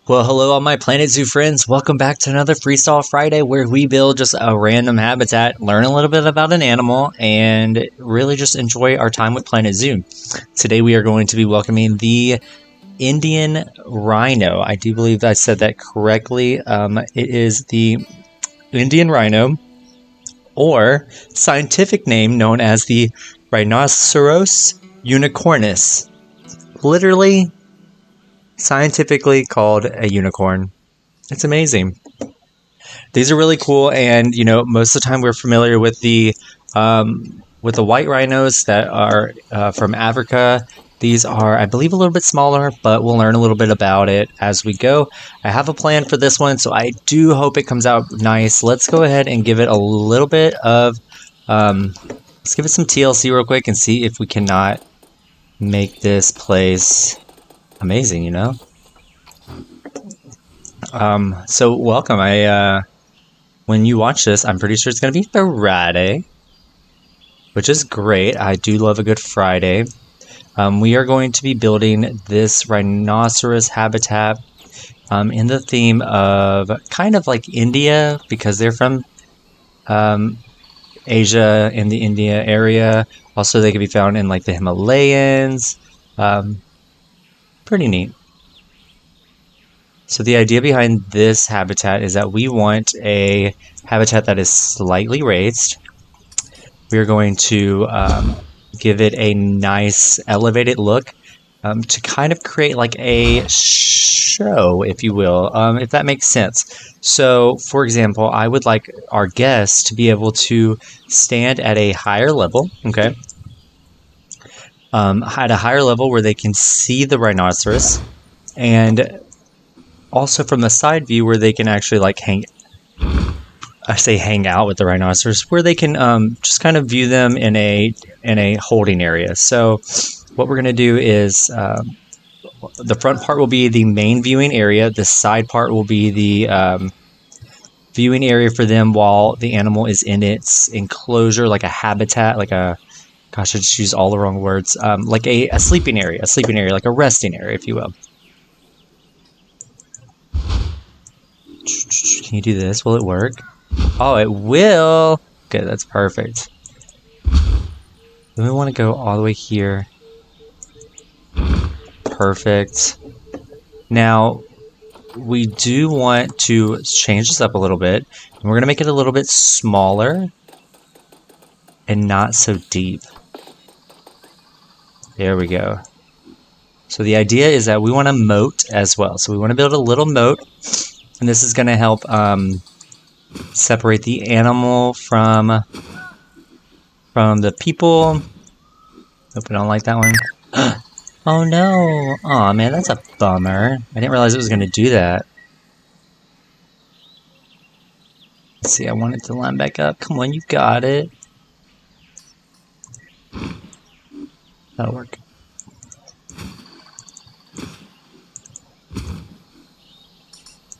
Well, hello, all my Planet Zoo friends. Welcome back to another Freestyle Friday where we build just a random habitat, learn a little bit about an animal, and really just enjoy our time with Planet Zoo. Today we are going to be welcoming the Indian Rhino. I do believe I said that correctly. It is the Indian Rhino, or scientific name known as the Rhinoceros unicornis. Literally, scientifically called a unicorn. It's amazing. These are really cool, and most of the time we're familiar with the white rhinos that are from Africa. These are, I believe, a little bit smaller, but we'll learn a little bit about it as we go. I have a plan for this one, so I do hope it comes out nice. Let's go ahead and give it a little bit of let's give it some TLC real quick and see if we cannot make this place amazing, So welcome. When you watch this, I'm pretty sure it's going to be Friday, which is great. I do love a good Friday. We are going to be building this rhinoceros habitat in the theme of kind of like India, because they're from Asia, in the India area. Also, they can be found in like the Himalayas. Pretty neat. So the idea behind this habitat is that we want a habitat that is slightly raised. We're going to give it a nice elevated look to kind of create like a show, if you will, if that makes sense. So, for example, I would like our guests to be able to stand at a higher level, okay? At a higher level where they can see the rhinoceros, and also from the side view where they can actually like hang out with the rhinoceros, where they can just kind of view them in a holding area. So what we're going to do is the front part will be the main viewing area. The side part will be the viewing area for them while the animal is in its enclosure, like a habitat, like a, gosh, I just used all the wrong words, like a sleeping area, like a resting area, if you will. Can you do this? Will it work? Oh, it will! Okay, that's perfect. Then we want to go all the way here. Perfect. Now, we do want to change this up a little bit. And we're going to make it a little bit smaller and not so deep. There we go. So the idea is that we want a moat as well. So we want to build a little moat. And this is going to help separate the animal from the people. Hope I don't like that one. Oh no! Aw, man, that's a bummer. I didn't realize it was going to do that. Let's see, I want it to line back up. Come on, you got it. That'll work.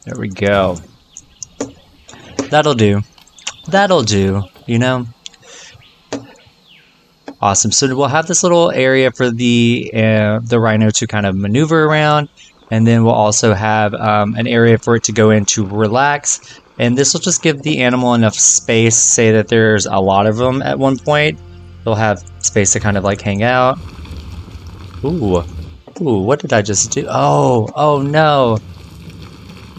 There we go. That'll do. That'll do, Awesome. So we'll have this little area for the rhino to kind of maneuver around, and then we'll also have an area for it to go in to relax. And this will just give the animal enough space. Say that there's a lot of them at one point, they'll have space to kind of like hang out. Ooh, what did I just do? Oh no.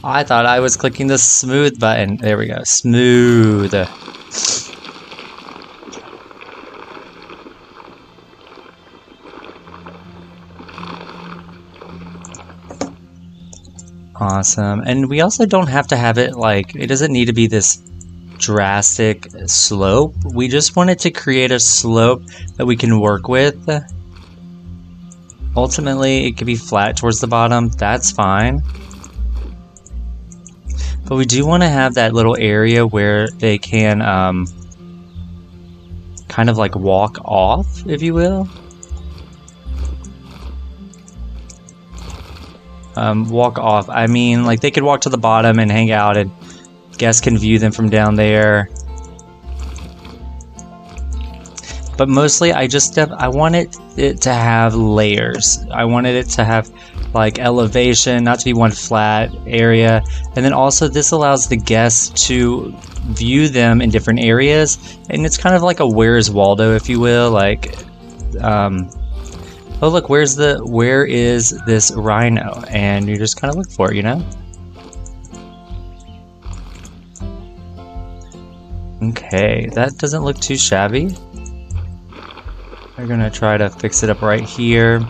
I thought I was clicking the smooth button. There we go. Smooth. Awesome. And we also don't have to have it like, it doesn't need to be this drastic slope. We just want it to create a slope that we can work with. Ultimately, it could be flat towards the bottom. That's fine. But we do want to have that little area where they can kind of like walk off, if you will. Walk off. I mean, like they could walk to the bottom and hang out, and guests can view them from down there. But mostly, I wanted it to have layers. I wanted it to have like elevation, not to be one flat area. And then also this allows the guests to view them in different areas, and it's kind of like a Where's Waldo, if you will. Like oh look, where is this rhino, and you just kind of look for it, you know. Okay, that doesn't look too shabby. We're gonna try to fix it up right here.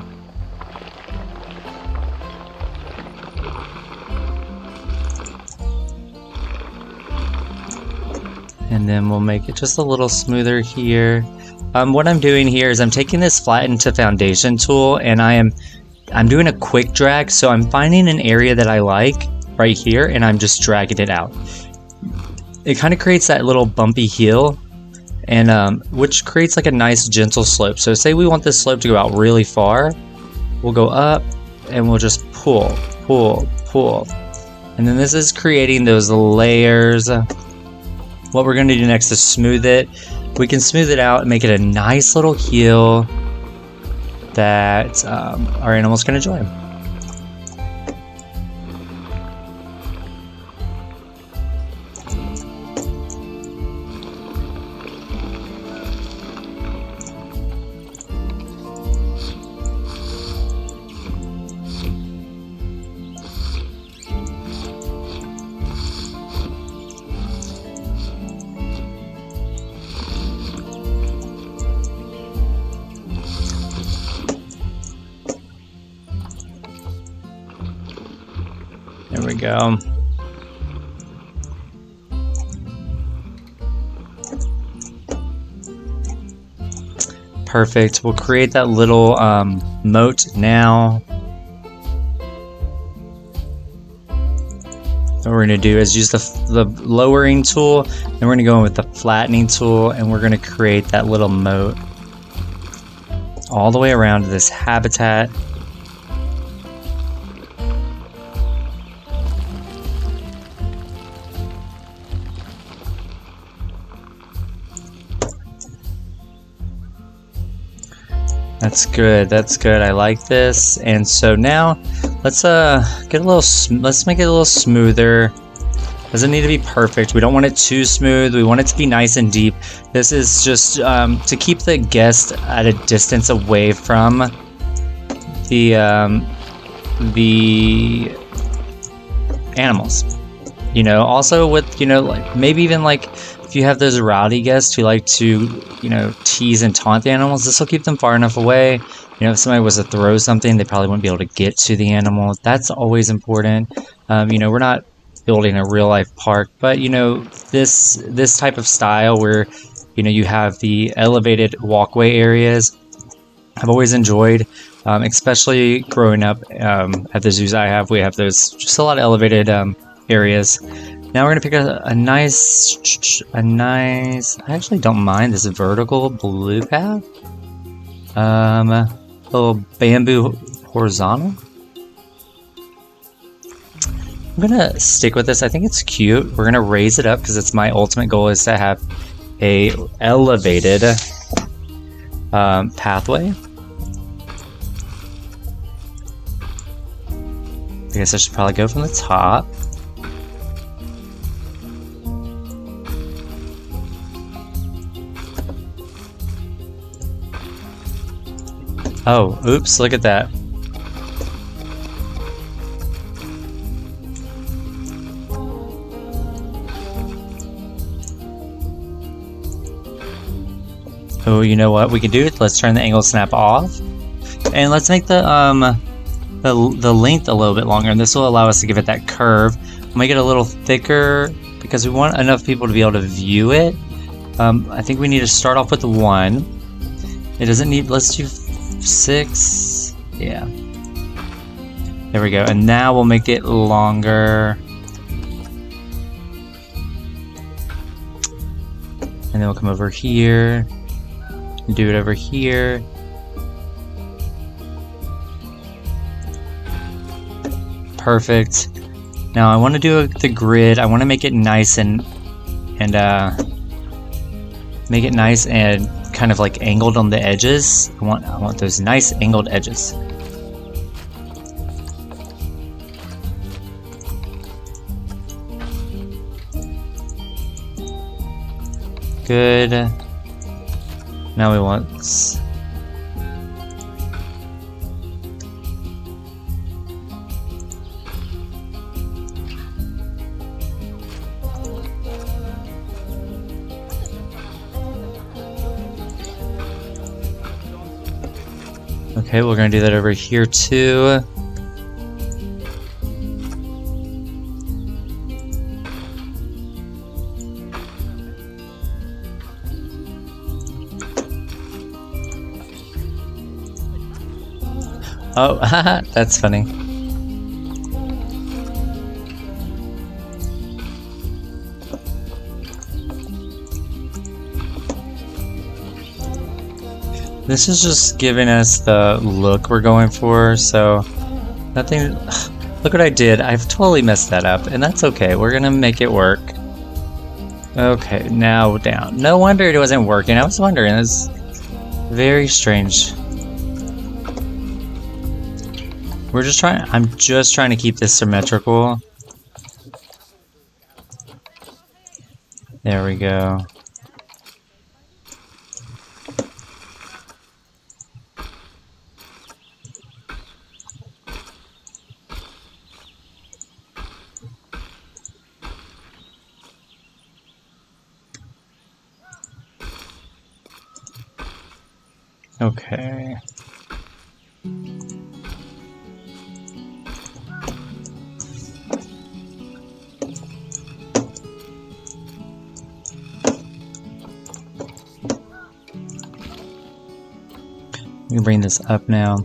And then we'll make it just a little smoother here. What I'm doing here is I'm taking this flatten to foundation tool, and I'm doing a quick drag. So I'm finding an area that I like right here, and I'm just dragging it out. It kind of creates that little bumpy heel, and which creates like a nice gentle slope. So say we want this slope to go out really far, we'll go up and we'll just pull, pull, pull. And then this is creating those layers. What we're going to do next is smooth it. We can smooth it out and make it a nice little heel that our animal's going to enjoy. There we go. Perfect. We'll create that little moat now. What we're going to do is use the lowering tool, and we're going to go in with the flattening tool, and we're going to create that little moat all the way around this habitat. That's good. That's good. I like this. And so now let's make it a little smoother. Doesn't need to be perfect. We don't want it too smooth. We want it to be nice and deep. This is just to keep the guest at a distance away from the animals. You know, also with, you know, like maybe even like if you have those rowdy guests who like to, you know, tease and taunt the animals, this will keep them far enough away. You know, if somebody was to throw something, they probably wouldn't be able to get to the animal. That's always important. You know, we're not building a real life park, but you know, this type of style where, you know, you have the elevated walkway areas, I've always enjoyed, especially growing up at the zoos I have. We have those, just a lot of elevated areas. Now we're gonna pick a nice, I actually don't mind this vertical blue path. Little bamboo horizontal. I'm gonna stick with this. I think it's cute. We're gonna raise it up because it's my ultimate goal is to have a elevated pathway. I guess I should probably go from the top. Oh, oops, look at that. Oh, you know what we can do? Let's turn the angle snap off. And let's make the length a little bit longer, and this will allow us to give it that curve. We'll make it a little thicker because we want enough people to be able to view it. I think we need to start off with 1. It doesn't need, let's do 6. Yeah. There we go. And now we'll make it longer. And then we'll come over here. And do it over here. Perfect. Now I want to do the grid. I want to make it nice and make it nice and kind of like angled on the edges. I want those nice angled edges. good. Now we want... Okay, we're gonna do that over here too. Oh, haha, that's funny. This is just giving us the look we're going for, so nothing. Look what I did. I've totally messed that up, and that's okay. We're gonna make it work. Okay, now down. No wonder it wasn't working. I was wondering. It's very strange. We're just trying. I'm just trying to keep this symmetrical. There we go. Okay. We can bring this up now.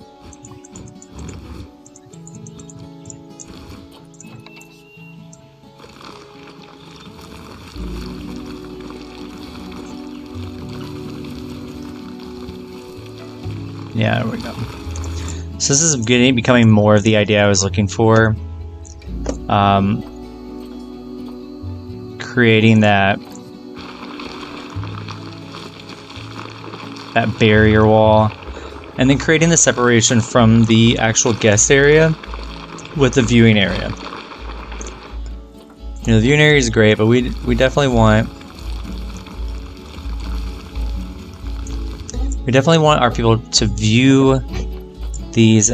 Yeah, there we go. So this is becoming more of the idea I was looking for. Creating that barrier wall, and then creating the separation from the actual guest area with the viewing area. You know, the viewing area is great, but we definitely want our people to view these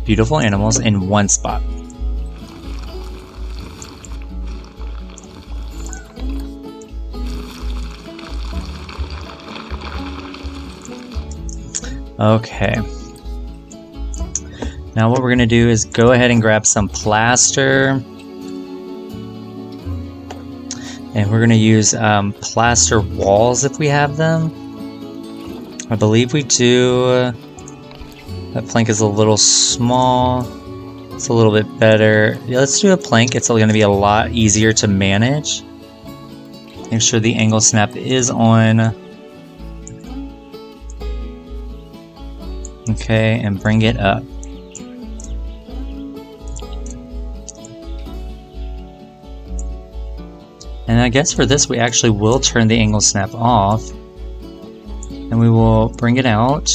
beautiful animals in one spot. Okay. Now what we're going to do is go ahead and grab some plaster. And we're going to use plaster walls if we have them. I believe we do. That plank is a little small. It's a little bit better. Yeah, let's do a plank. It's going to be a lot easier to manage. Make sure the angle snap is on. Okay, and bring it up. And I guess for this we actually will turn the angle snap off. And we will bring it out.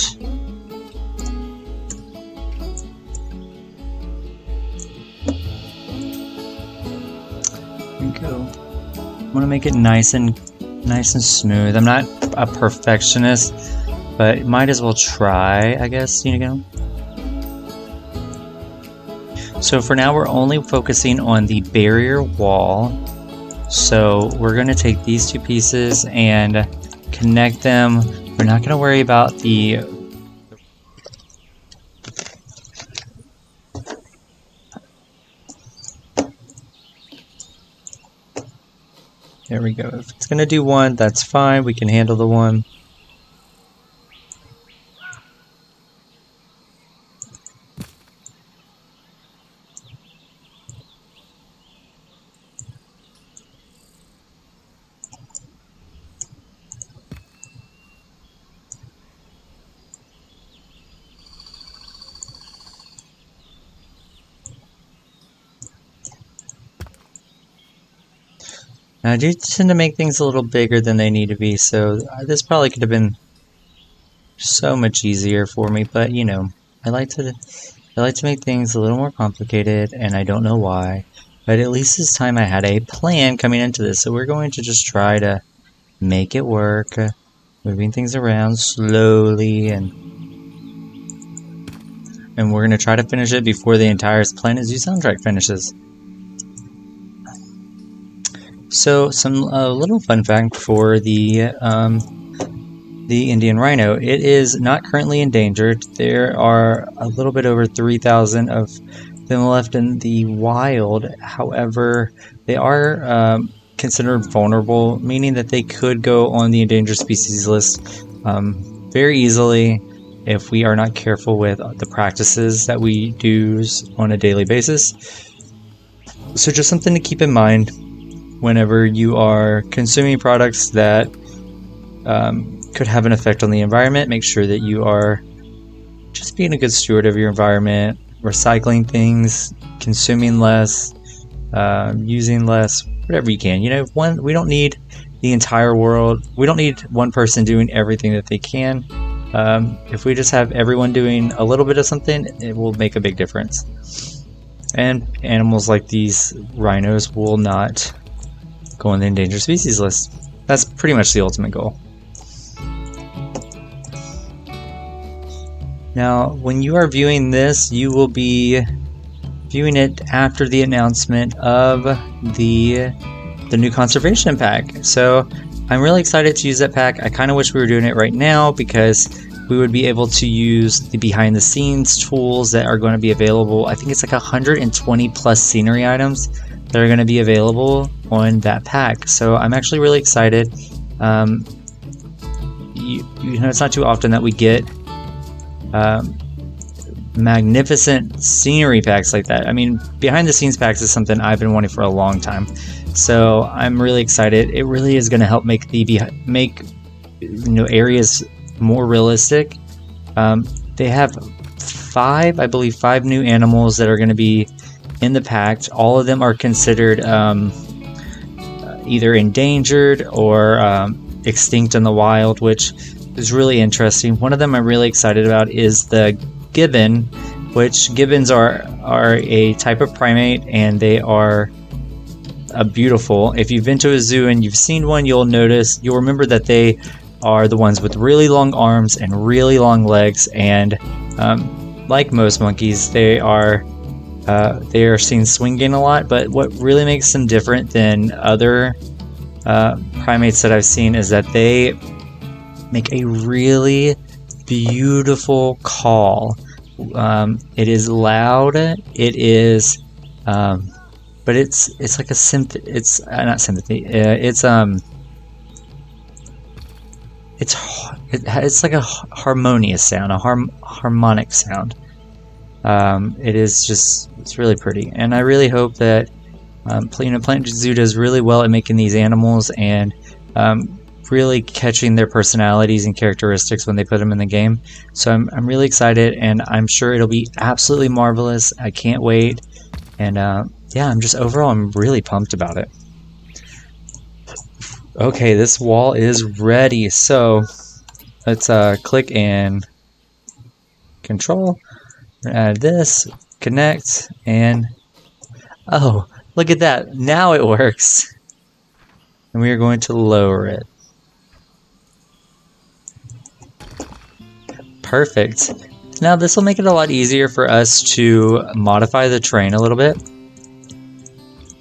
There we go. I want to make it nice and smooth. I'm not a perfectionist, but might as well try, I guess, you know. So for now, we're only focusing on the barrier wall. So we're going to take these two pieces and connect them. We're not going to worry about the... There we go. If it's going to do one, that's fine. We can handle the one. Now, I do tend to make things a little bigger than they need to be, so this probably could have been so much easier for me, but you know, I like to make things a little more complicated, and I don't know why. But at least this time I had a plan coming into this, so we're going to just try to make it work. Moving things around slowly, and we're going to try to finish it before the entire Planet Zoo soundtrack finishes. So, some little fun fact for the Indian Rhino. It is not currently endangered. There are a little bit over 3,000 of them left in the wild. However, they are considered vulnerable, meaning that they could go on the endangered species list very easily if we are not careful with the practices that we do on a daily basis. So just something to keep in mind whenever you are consuming products that could have an effect on the environment. Make sure that you are just being a good steward of your environment, recycling things, consuming less, using less, whatever you can. You know, we don't need the entire world. We don't need one person doing everything that they can. If we just have everyone doing a little bit of something, it will make a big difference. And animals like these rhinos will not go on the endangered species list. That's pretty much the ultimate goal. Now, when you are viewing this, you will be viewing it after the announcement of the new conservation pack. So I'm really excited to use that pack. I kind of wish we were doing it right now because we would be able to use the behind the scenes tools that are going to be available. I think it's like 120 plus scenery items that are going to be available on that pack. So I'm actually really excited. You know, it's not too often that we get magnificent scenery packs like that. I mean, behind the scenes packs is something I've been wanting for a long time. So I'm really excited. It really is going to help make areas more realistic. They have five new animals that are going to be in the pack. All of them are considered either endangered or extinct in the wild, which is really interesting. One of them I'm really excited about is the gibbon, which gibbons are a type of primate, and they are beautiful. If you've been to a zoo and you've seen one, you'll remember that they are the ones with really long arms and really long legs, and like most monkeys, they are seen swinging a lot. But what really makes them different than other primates that I've seen is that they make a really beautiful call. It is loud. It is, but it's like a it's not sympathy. It's like a harmonious sound, a harmonic sound. It's really pretty, and I really hope that Planet Zoo does really well at making these animals and really catching their personalities and characteristics when they put them in the game. So I'm really excited, and I'm sure it'll be absolutely marvelous. I can't wait, and yeah, I'm really pumped about it. Okay, this wall is ready, so let's click and control, add this, connect, and oh, look at that, now it works. And we are going to lower it. Perfect. Now this will make it a lot easier for us to modify the terrain a little bit.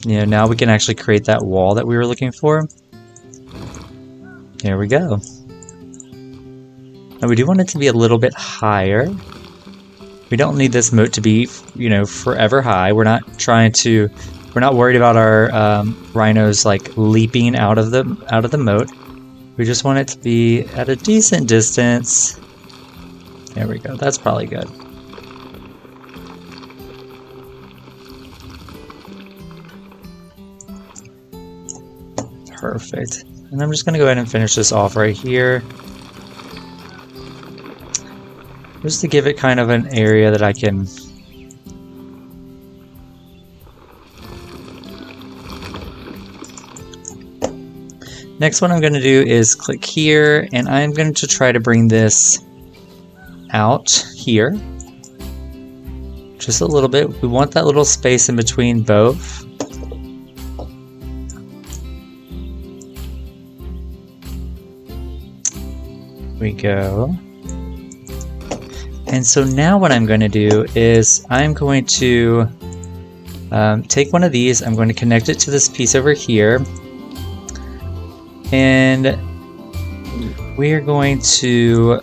You know, now we can actually create that wall that we were looking for. Here we go. Now we do want it to be a little bit higher. We don't need this moat to be, you know, forever high. We're not worried about our rhinos like leaping out of the moat. We just want it to be at a decent distance. There we go. That's probably good. Perfect. And I'm just going to go ahead and finish this off right here. Just to give it kind of an area that I can... Next one I'm going to do is click here, and I'm going to try to bring this out here. Just a little bit. We want that little space in between both. we go. And so now what I'm going to do is I'm going to take one of these, I'm going to connect it to this piece over here, and we are going to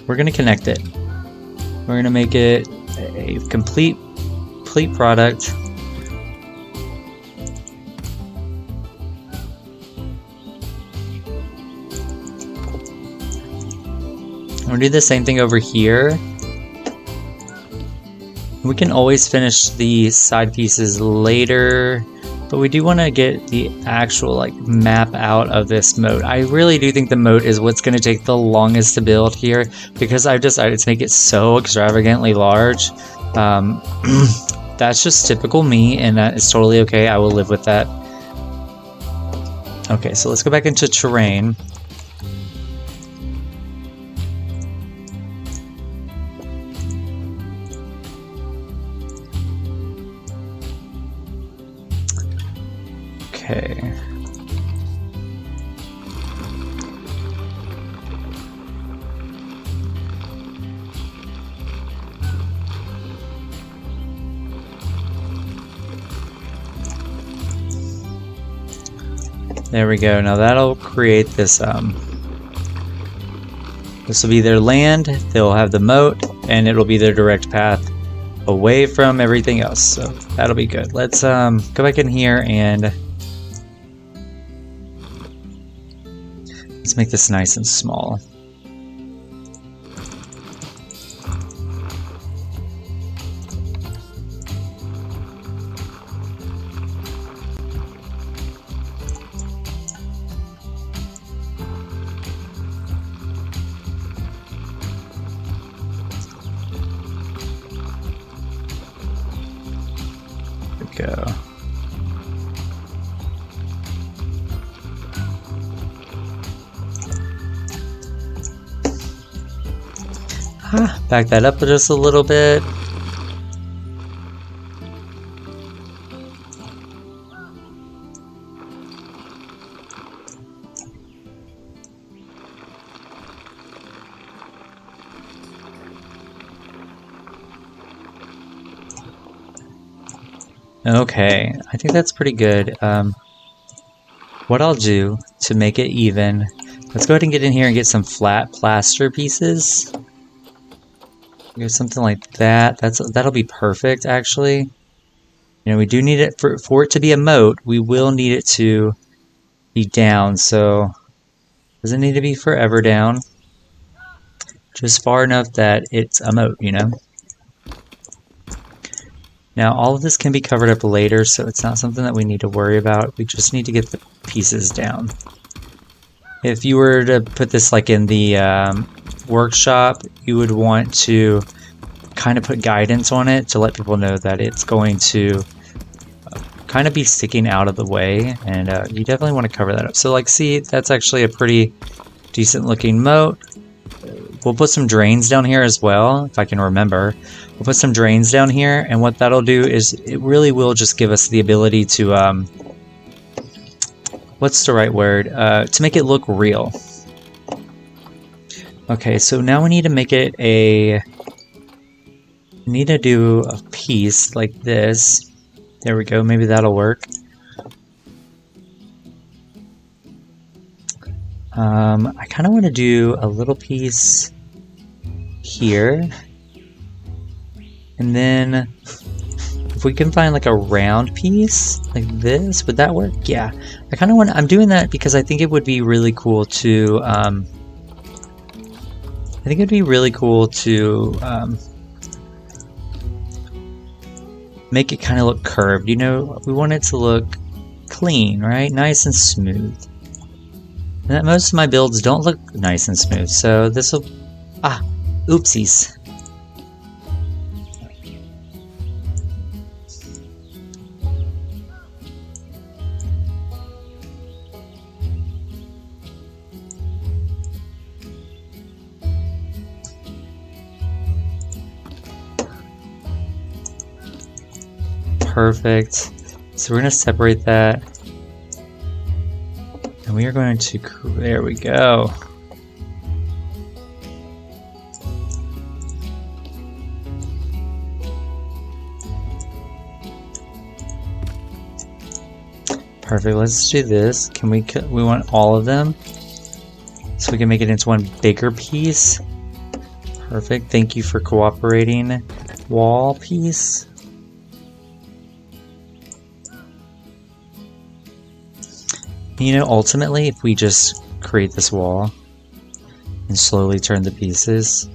connect it. We're going to make it a complete product. We'll do the same thing over here. We can always finish the side pieces later, but we do want to get the actual like map out of this moat. I really do think the moat is what's going to take the longest to build here, because I've decided to make it so extravagantly large. That's just typical me, and that is totally okay. I will live with that. Okay, so let's go back into terrain. Okay. There we go. Now that'll create this, this will be their land, they'll have the moat, and it'll be their direct path away from everything else. So that'll be good. Let's go back in here and let's make this nice and small. Go. Back that up just a little bit. Okay, I think that's pretty good. What I'll do to make it even, let's go ahead and get in here and get some flat plaster pieces. Get something like that. That'll be perfect, actually. You know, we do need it for it to be a moat. We will need it to be down, so it doesn't need to be forever down. Just far enough that it's a moat, you know. Now all of this can be covered up later, so it's not something that we need to worry about. We just need to get the pieces down. If you were to put this like in the workshop, you would want to kind of put guidance on it to let people know that it's going to kind of be sticking out of the way, and you definitely want to cover that up. So like, see, that's actually a pretty decent looking moat. We'll put some drains down here as well, if I can remember. We'll put some drains down here, and what that'll do is it really will just give us the ability to, what's the right word? To make it look real. Okay, so now we need to make it we need to do a piece like this. There we go, maybe that'll work. I kind of want to do a little piece here, and then if we can find like a round piece like this, would that work? Yeah, I kind of want. I'm doing that because I think it would be really cool to. I think it'd be really cool to make it kind of look curved. You know, we want it to look clean, right? Nice and smooth. And that most of my builds don't look nice and smooth, so this will... Ah! Oopsies. Perfect. So we're going to separate that. And we are going to, there we go. Perfect, let's do this. Can we want all of them? So we can make it into one bigger piece. Perfect, thank you for cooperating. Wall piece. You know, ultimately, if we just create this wall and slowly turn the pieces,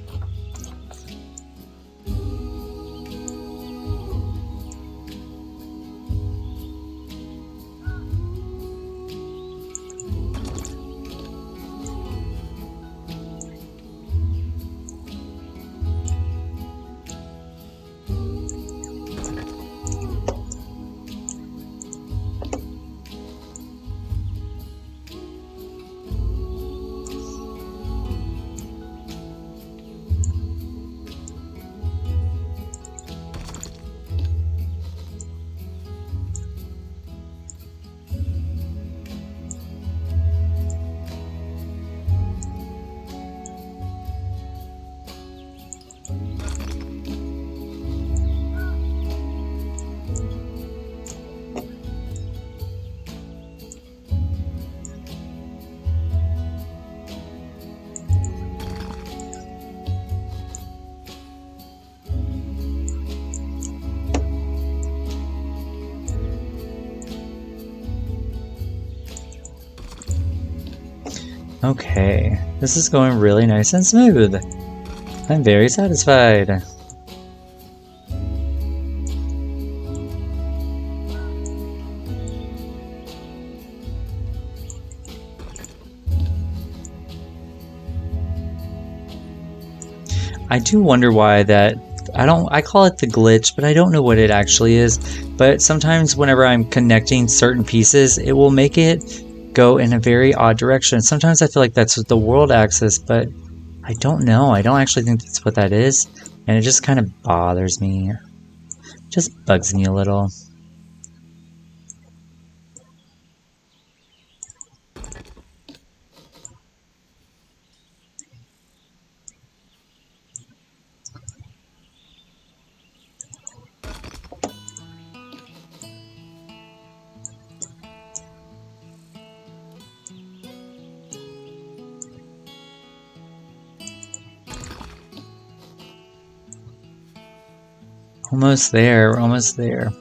okay, this is going really nice and smooth. I'm very satisfied. I do wonder why that, I call it the glitch, but I don't know what it actually is. But sometimes whenever I'm connecting certain pieces, it will make it go in a very odd direction. Sometimes I feel like that's the world axis, but I don't know. I don't actually think that's what that is. And it just kind of bothers me. Just bugs me a little. Almost there, we're almost there.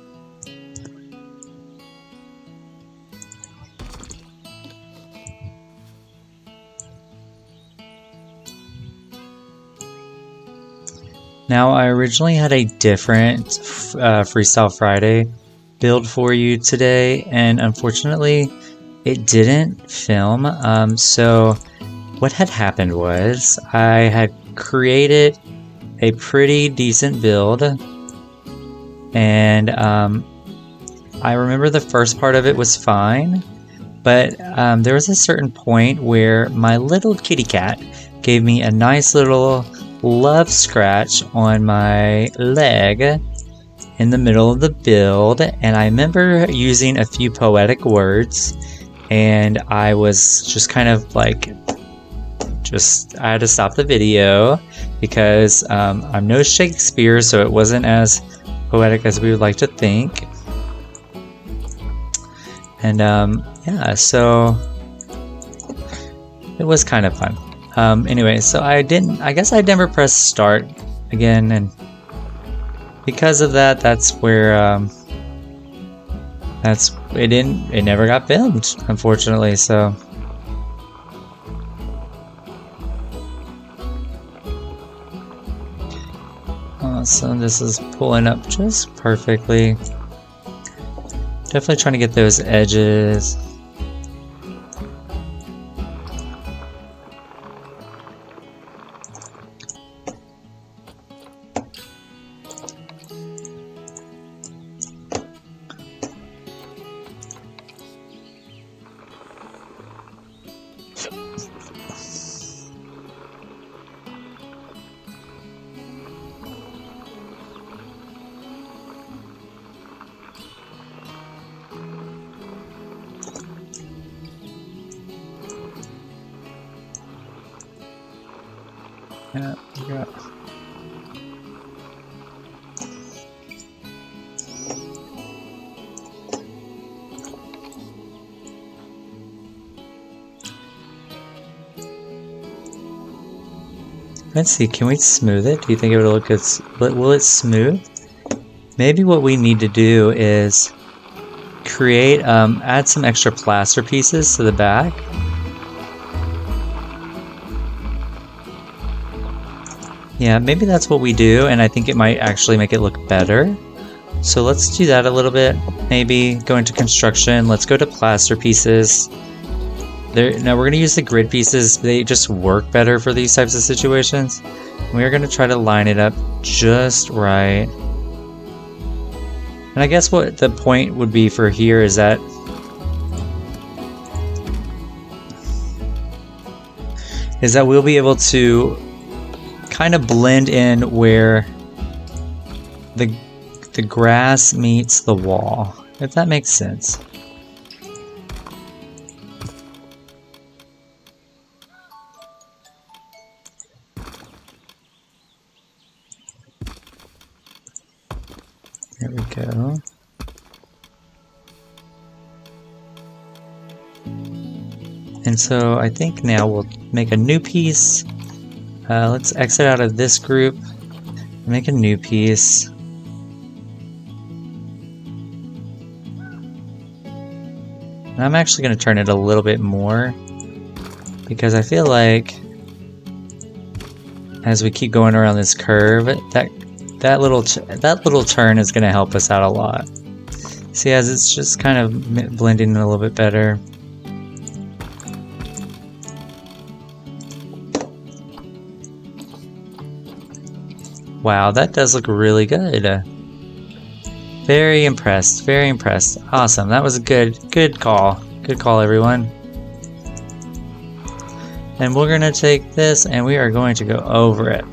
Now, I originally had a different Freestyle Friday build for you today, and unfortunately, it didn't film. So what had happened was I had created a pretty decent build, and I remember the first part of it was fine, but there was a certain point where my little kitty cat gave me a nice little love scratch on my leg in the middle of the build, and I remember using a few poetic words, and I was just kind of like, I had to stop the video because I'm no Shakespeare, so it wasn't as poetic as we would like to think. And yeah, so it was kind of fun. Anyway, so I guess I never pressed start again, and because of that, that's where it never got filmed, unfortunately. So so this is pulling up just perfectly. Definitely trying to get those edges. Yeah. Let's see, can we smooth it? Do you think it would look good? Will it smooth? Maybe what we need to do is create, add some extra plaster pieces to the back. Yeah, maybe that's what we do, and I think it might actually make it look better. So let's do that a little bit. Maybe go into construction. Let's go to plaster pieces. Now we're going to use the grid pieces. They just work better for these types of situations. We're going to try to line it up just right. And I guess what the point would be for here is that we'll be able to kind of blend in where the grass meets the wall, if that makes sense. There we go. And so I think now we'll make a new piece. Let's exit out of this group, make a new piece. And I'm actually going to turn it a little bit more because I feel like as we keep going around this curve, that little turn is going to help us out a lot. See, as it's just kind of blending in a little bit better. Wow, that does look really good. Very impressed, very impressed. Awesome, that was a good call. Good call, everyone. And we're gonna take this and we are going to go over it.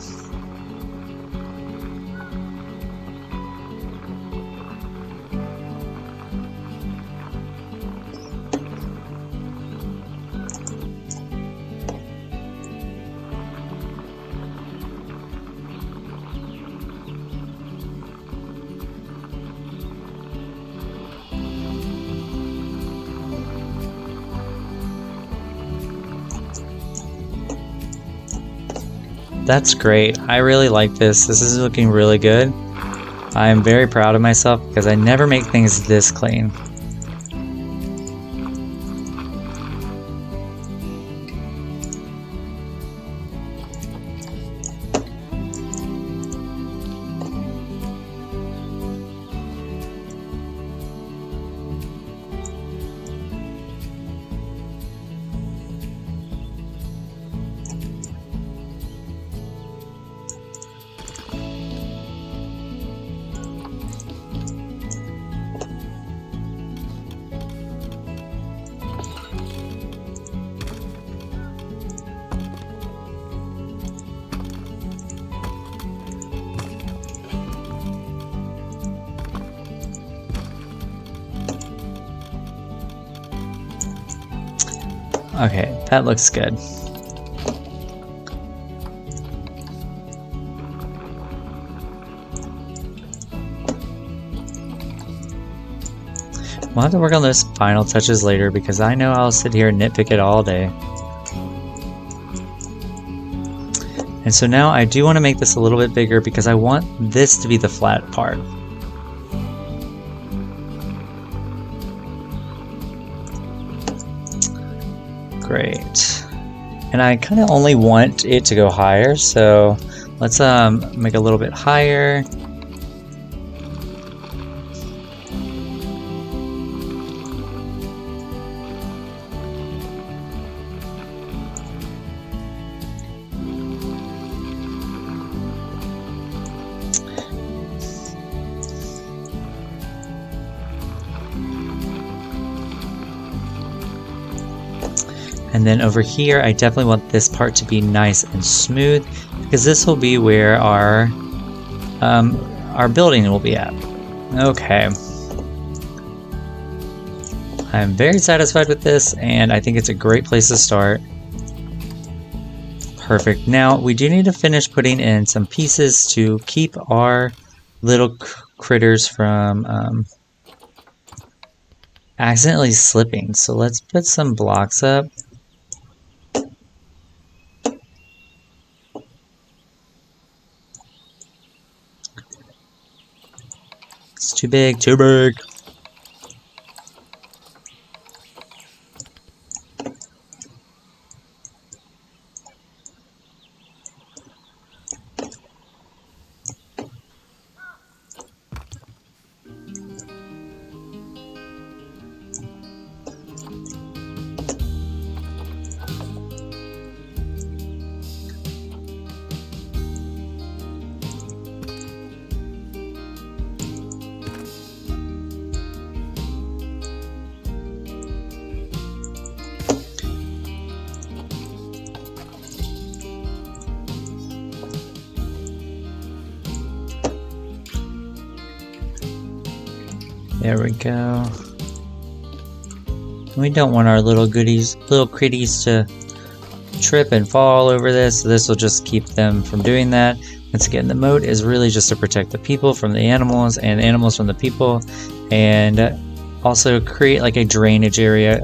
That's great. I really like this. This is looking really good. I am very proud of myself because I never make things this clean. Okay, that looks good. We'll have to work on those final touches later because I know I'll sit here and nitpick it all day. And so now I do want to make this a little bit bigger because I want this to be the flat part. Great. And I kind of only want it to go higher, so let's make a little bit higher. And then over here, I definitely want this part to be nice and smooth because this will be where our building will be at. Okay. I'm very satisfied with this, and I think it's a great place to start. Perfect. Now we do need to finish putting in some pieces to keep our little critters from accidentally slipping. So let's put some blocks up. It's too big, too big. There we go. We don't want our little kitties to trip and fall over this, so this will just keep them from doing that. Once again, the moat is really just to protect the people from the animals and animals from the people, and also create like a drainage area.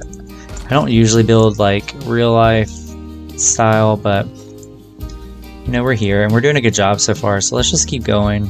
I don't usually build like real life style, but you know, we're here and we're doing a good job so far, so let's just keep going.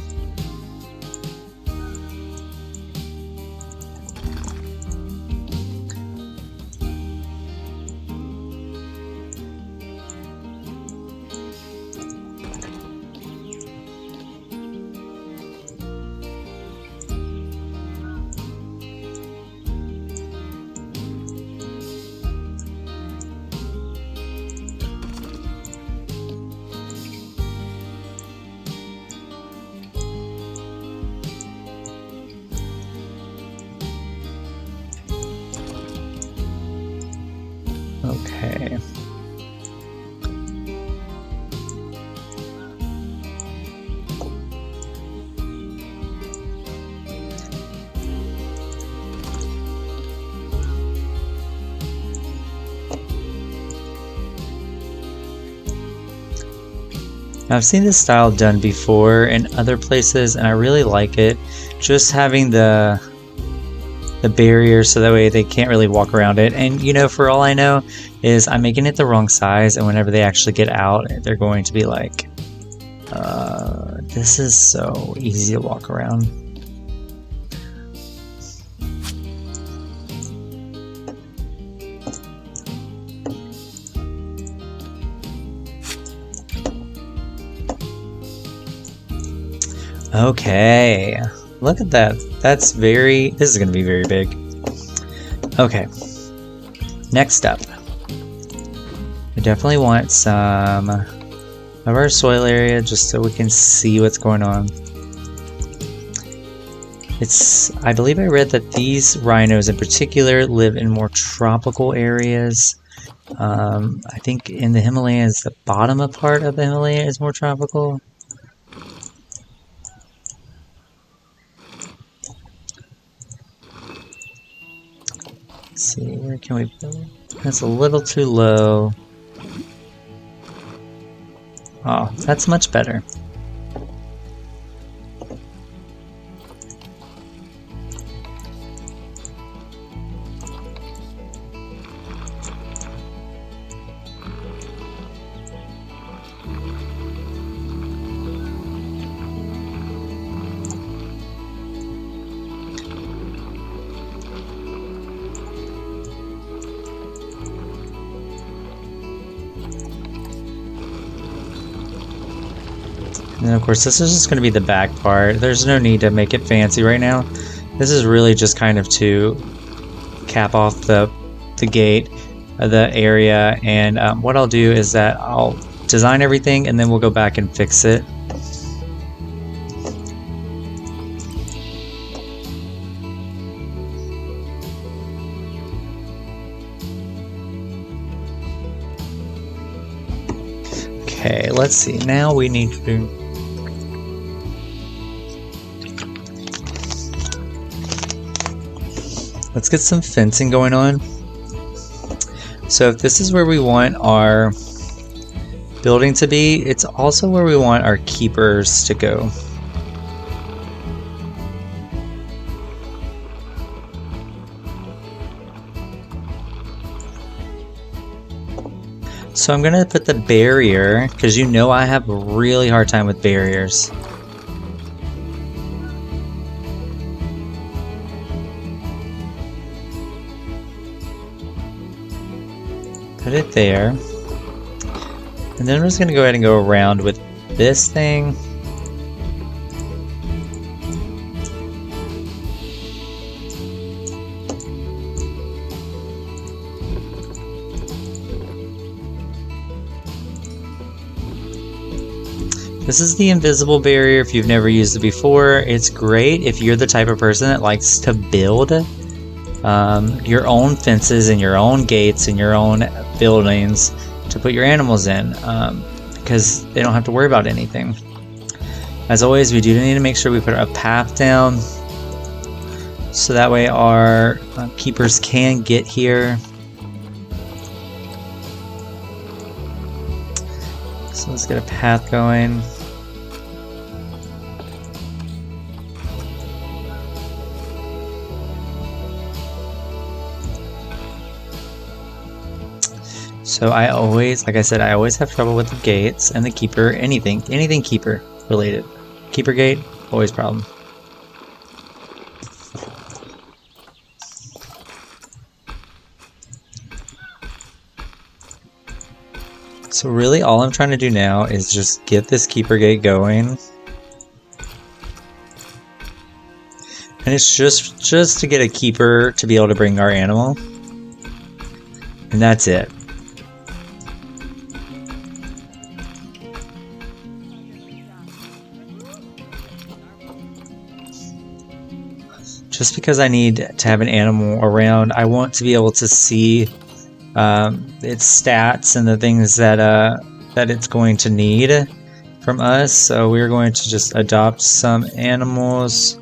Okay. Now, I've seen this style done before in other places and I really like it. Just having the barrier so that way they can't really walk around it, and you know, for all I know is I'm making it the wrong size, and whenever they actually get out they're going to be like, this is so easy to walk around. Okay, look at that. This is going to be very big. Okay, next up, I definitely want some of our soil area just so we can see what's going on. I believe I read that these rhinos in particular live in more tropical areas. I think in the Himalayas, the bottom part of the Himalaya is more tropical. Let's see, where can we build? That's a little too low. Oh, that's much better. And then of course this is just going to be the back part. There's no need to make it fancy right now. This is really just kind of to cap off the gate, the area, and what I'll do is that I'll design everything and then we'll go back and fix it. Okay, let's see. Now we need to let's get some fencing going on. So if this is where we want our building to be, it's also where we want our keepers to go. So I'm gonna put the barrier, because you know I have a really hard time with barriers. Put it there. And then I'm just gonna go ahead and go around with this thing. This is the invisible barrier if you've never used it before. It's great if you're the type of person that likes to build your own fences and your own gates and your own buildings to put your animals in, because they don't have to worry about anything. As always, we do need to make sure we put a path down so that way our keepers can get here. So let's get a path going. So I always, like I said, I always have trouble with the gates and the keeper, anything keeper related. Keeper gate, always problem. So really all I'm trying to do now is just get this keeper gate going. And it's just to get a keeper to be able to bring our animal. And that's it. Just because I need to have an animal around, I want to be able to see its stats and the things that that it's going to need from us. So we're going to just adopt some animals.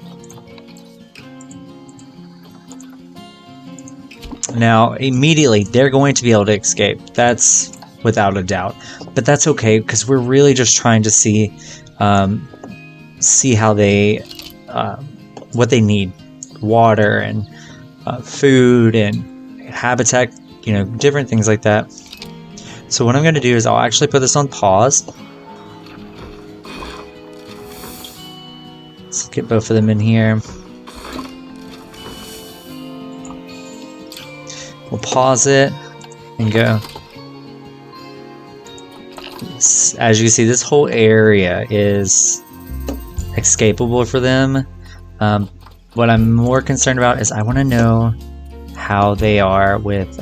Now, immediately, they're going to be able to escape. That's without a doubt. But that's okay, because we're really just trying to see how they, what they need. Water and food and habitat, you know, different things like that. So what I'm going to do is I'll actually put this on pause. Let's get both of them in here. We'll pause it and go. As you can see, this whole area is escapable for them. What I'm more concerned about is I want to know how they are with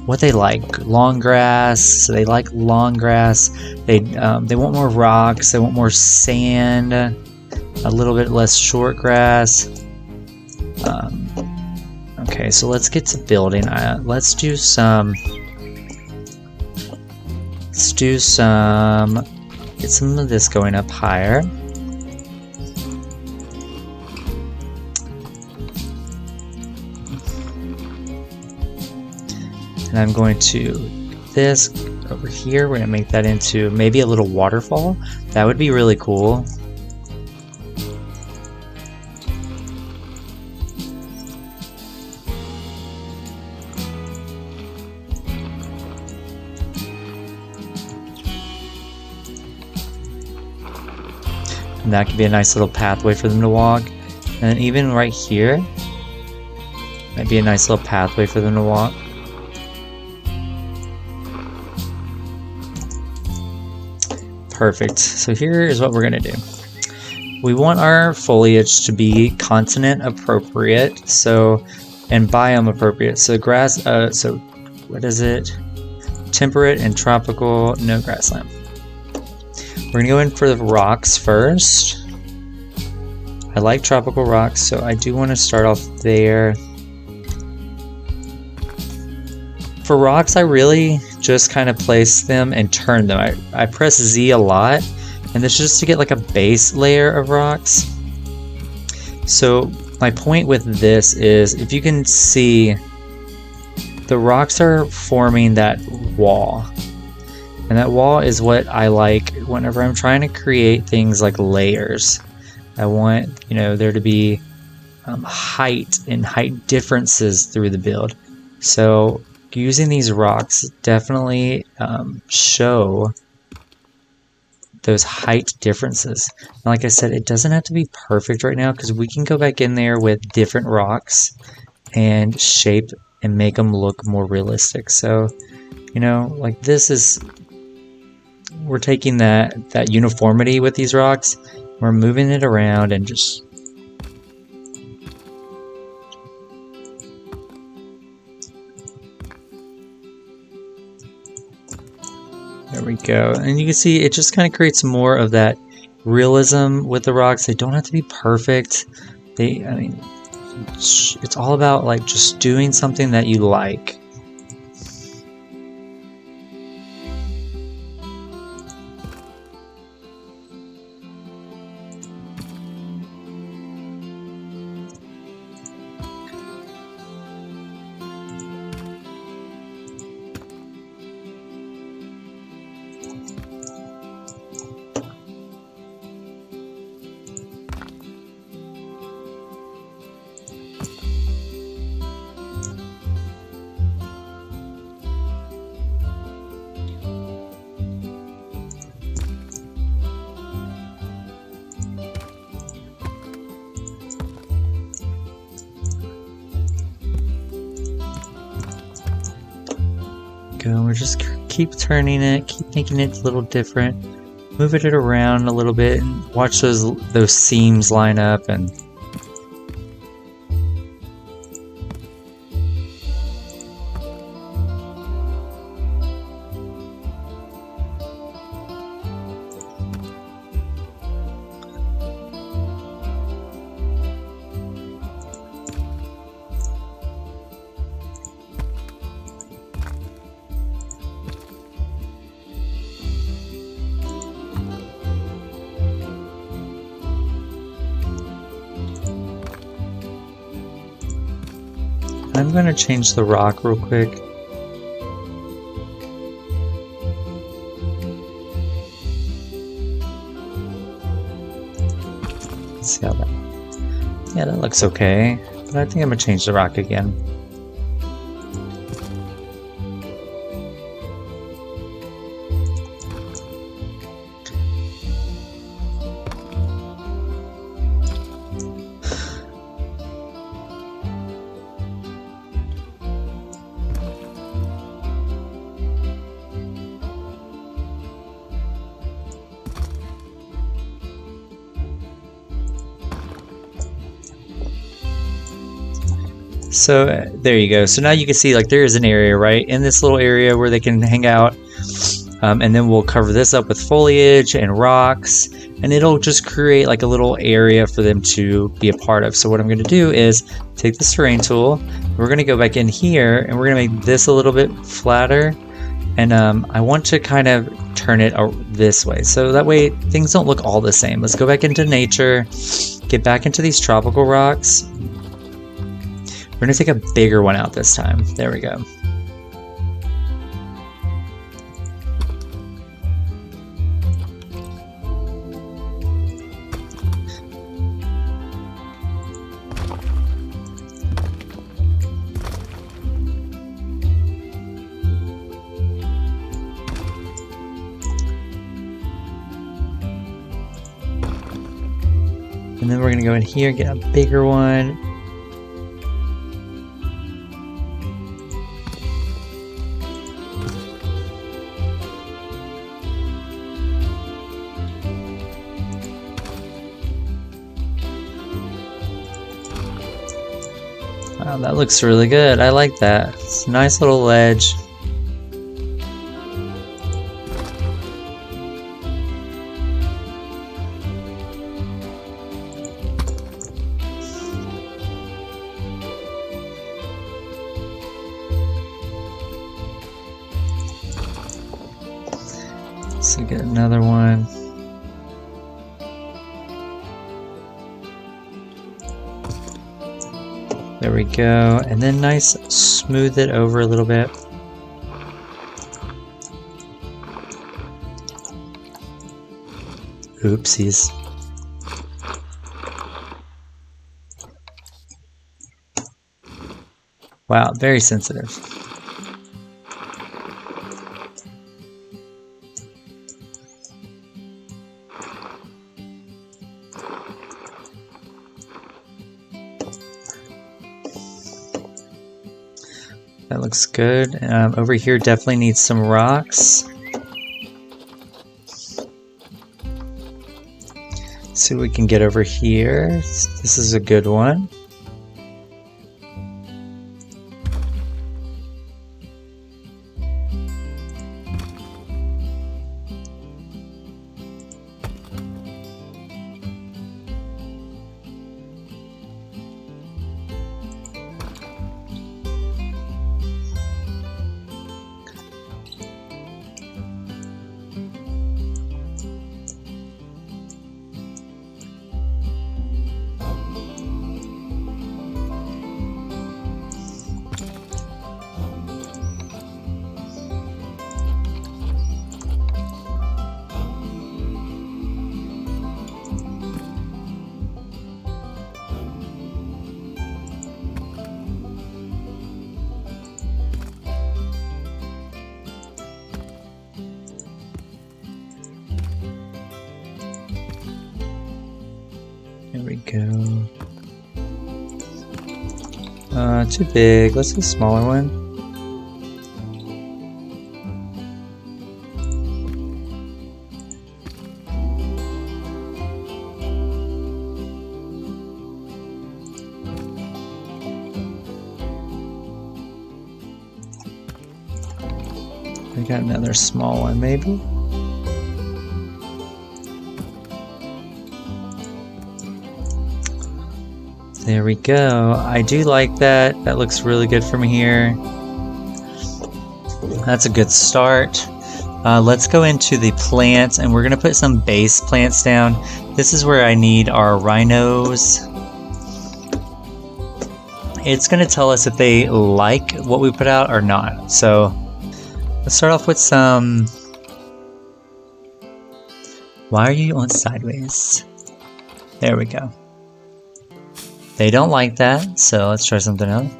what they like. Long grass. So they like long grass. They want more rocks. They want more sand. A little bit less short grass. Okay, so let's get to building. Let's do some. Get some of this going up higher. And I'm going to this over here. We're going to make that into maybe a little waterfall. That would be really cool. And that could be a nice little pathway for them to walk. And then even right here, might be a nice little pathway for them to walk. Perfect. So here is what we're going to do. We want our foliage to be continent appropriate, and biome appropriate. So grass, so what is it? Temperate and tropical, no grassland. We're gonna go in for the rocks first. I like tropical rocks, so I do want to start off there. For rocks, I really just kind of place them and turn them. I press Z a lot, and this is just to get like a base layer of rocks. So my point with this is, if you can see, the rocks are forming that wall. And that wall is what I like whenever I'm trying to create things like layers. I want, you know, there to be height and height differences through the build. So using these rocks definitely show those height differences. And like I said, it doesn't have to be perfect right now because we can go back in there with different rocks and shape and make them look more realistic. So, you know, like this is, we're taking that uniformity with these rocks, we're moving it around and just there we go. And you can see it just kind of creates more of that realism with the rocks. They don't have to be perfect. I mean, it's all about like just doing something that you like. We're just keep turning it, keep making it a little different, moving it around a little bit, and watch those seams line up. And I'm going to change the rock real quick. Let's see how that... Yeah, that looks okay. But I think I'm going to change the rock again. So there you go. So now you can see like there is an area right in this little area where they can hang out, and then we'll cover this up with foliage and rocks, and it'll just create like a little area for them to be a part of. So what I'm going to do is take this terrain tool, we're going to go back in here and we're going to make this a little bit flatter, and I want to kind of turn it this way so that way things don't look all the same. Let's go back into nature, get back into these tropical rocks. We're going to take a bigger one out this time. There we go. And then we're going to go in here, get a bigger one. Wow, that looks really good. I like that. It's a nice little ledge. So get another one. There we go, and then nice smooth it over a little bit. Oopsies. Wow, very sensitive. That looks good. Over here definitely needs some rocks. See what we can get over here. This is a good one. There we go. Too big. Let's do a smaller one. I got another small one, maybe. There we go. I do like that. That looks really good from here. That's a good start. Let's go into the plants, and we're going to put some base plants down. This is where I need our rhinos. It's going to tell us if they like what we put out or not. So let's start off with some... Why are you on sideways? There we go. They don't like that, so let's try something else.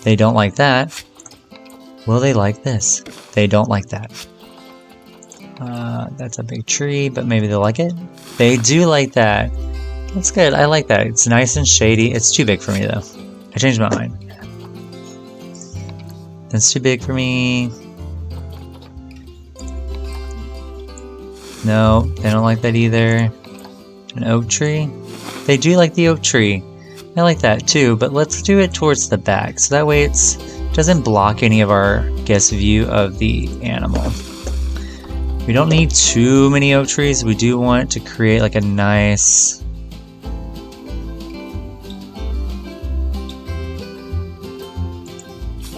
They don't like that. Will they like this? They don't like that. That's a big tree, but maybe they'll like it. They do like that. That's good. I like that. It's nice and shady. It's too big for me, though. I changed my mind. That's too big for me. No, they don't like that either. An oak tree? They do like the oak tree. I like that too, but let's do it towards the back, so that way it doesn't block any of our guest view of the animal. We don't need too many oak trees. We do want to create like a nice...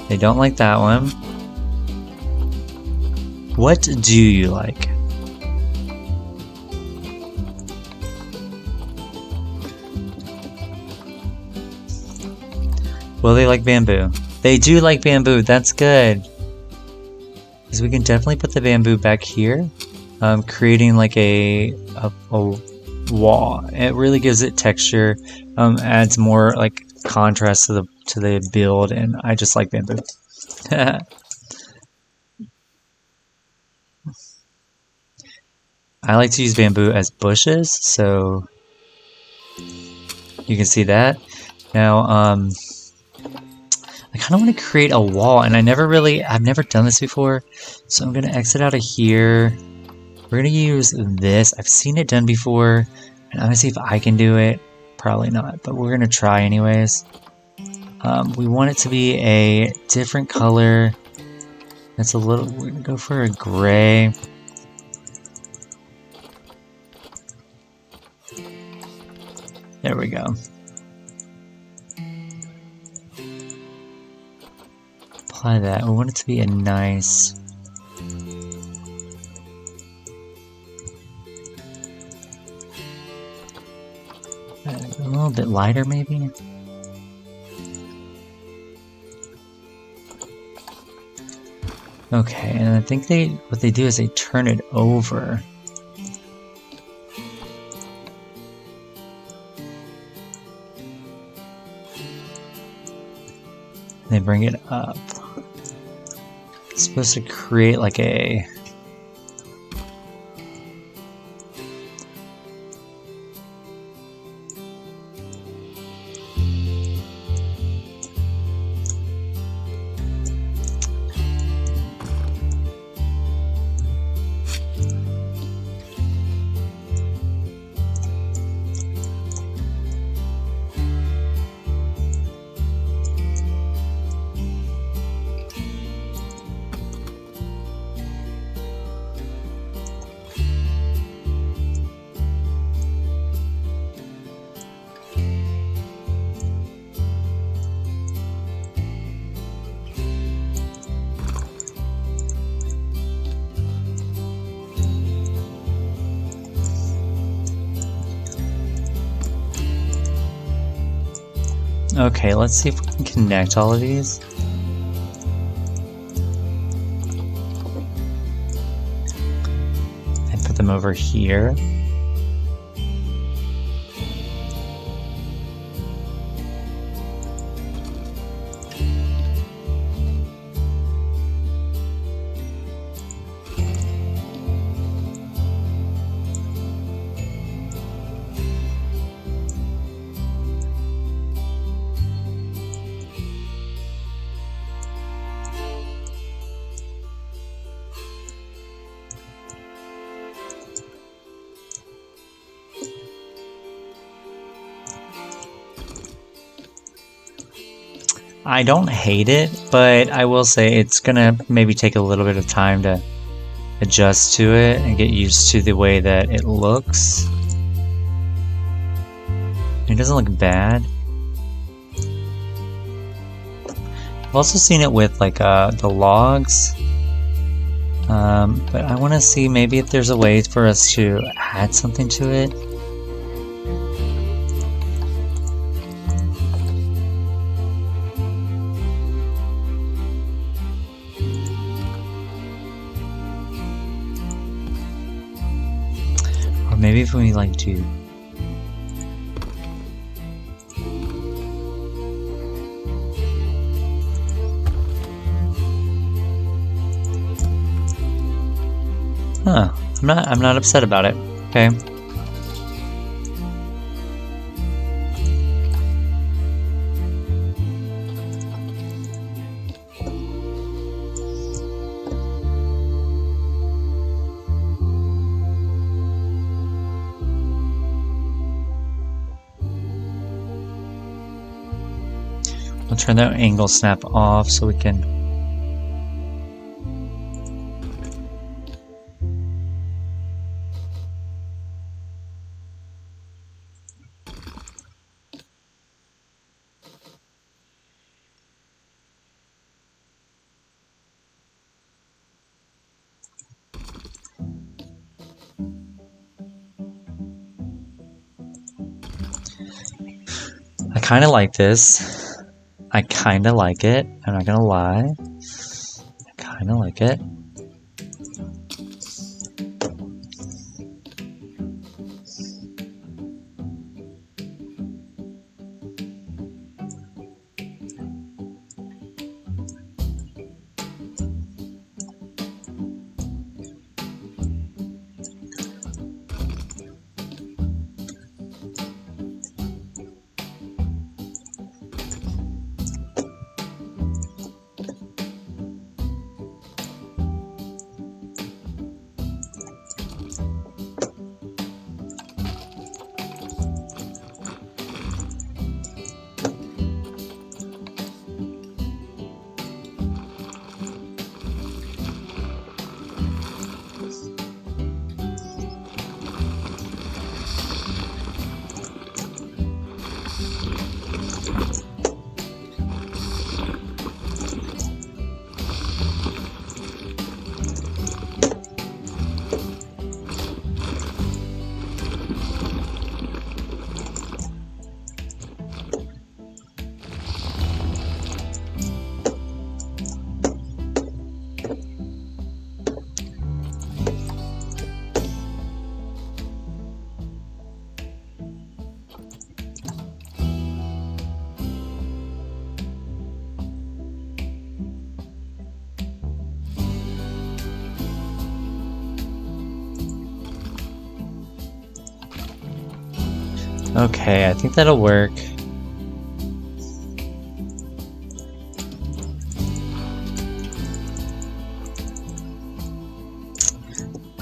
They don't like that one. What do you like? Will they like bamboo? They do like bamboo. That's good. Because we can definitely put the bamboo back here, creating like a wall. It really gives it texture, adds more like contrast to the build, and I just like bamboo. I like to use bamboo as bushes, so you can see that. Now, I kind of want to create a wall, and I've never done this before, so I'm going to exit out of here. We're going to use this. I've seen it done before, and I'm going to see if I can do it. Probably not, but we're going to try anyways. We want it to be a different color. We're going to go for a gray. There we go. Apply that. We want it to be a nice... a little bit lighter, maybe? Okay, and I think what they do is they turn it over. bring it up. It's supposed to create like a... Okay, let's see if we can connect all of these. And put them over here. I don't hate it, but I will say it's gonna maybe take a little bit of time to adjust to it and get used to the way that it looks. It doesn't look bad. I've also seen it with like the logs, but I want to see maybe if there's a way for us to add something to it. Maybe if we like to... Huh. I'm not upset about it. Okay. We'll turn that angle snap off so we can... I kind of like this. I kind of like it. I'm not gonna lie. I kind of like it. Okay, I think that'll work.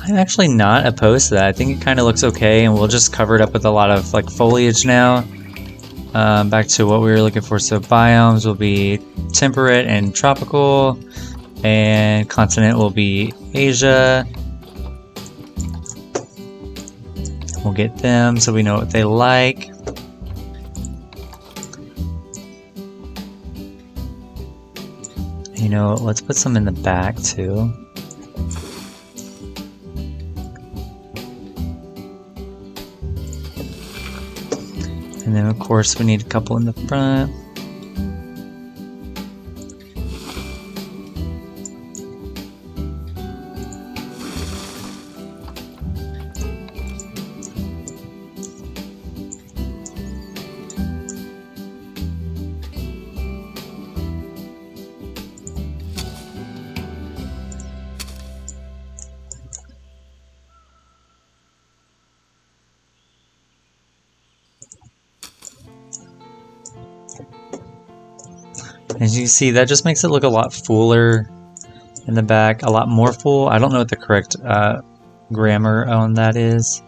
I'm actually not opposed to that. I think it kind of looks okay, and we'll just cover it up with a lot of like foliage now. Back to what we were looking for. So biomes will be temperate and tropical, and continent will be Asia. We'll get them so we know what they like. You know, let's put some in the back too. And then of course we need a couple in the front. As you see, that just makes it look a lot fuller in the back, a lot more full. I don't know what the correct grammar on that is.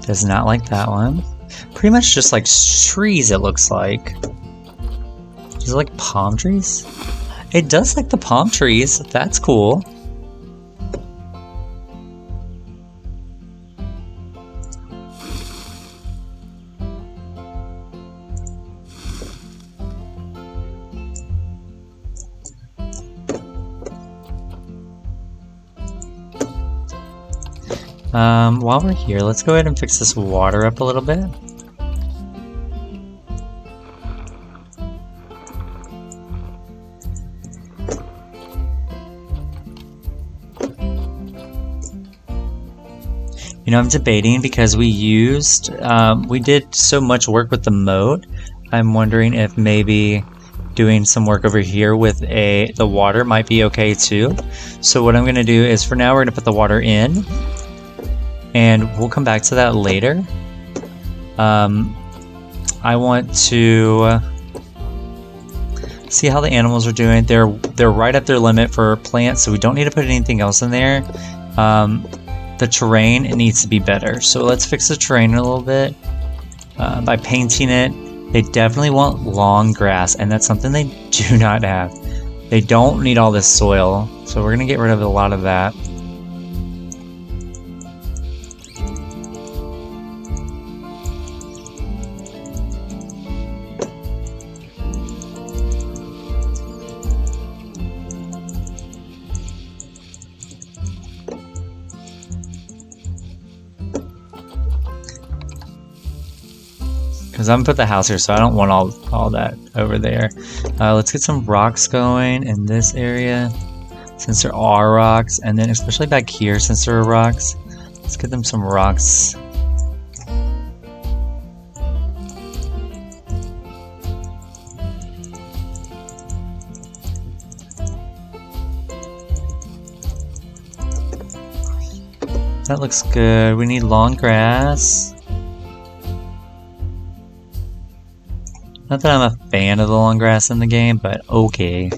Does not like that one. Pretty much just like trees, it looks like. Is it like palm trees? It does like the palm trees. That's cool. While we're here, let's go ahead and fix this water up a little bit. You know, I'm debating because we did so much work with the moat. I'm wondering if maybe doing some work over here with the water might be okay too. So what I'm going to do is for now we're going to put the water in, and we'll come back to that later. I want to see how the animals are doing. They're right at their limit for plants, so we don't need to put anything else in there. The terrain, it needs to be better. So let's fix the terrain a little bit by painting it. They definitely want long grass, and that's something they do not have. They don't need all this soil, so we're going to get rid of a lot of that. Because I'm gonna put the house here, so I don't want all that over there. Let's get some rocks going in this area, since there are rocks, and then especially back here, since there are rocks, let's get them some rocks. That looks good. We need long grass. Not that I'm a fan of the long grass in the game, but okay.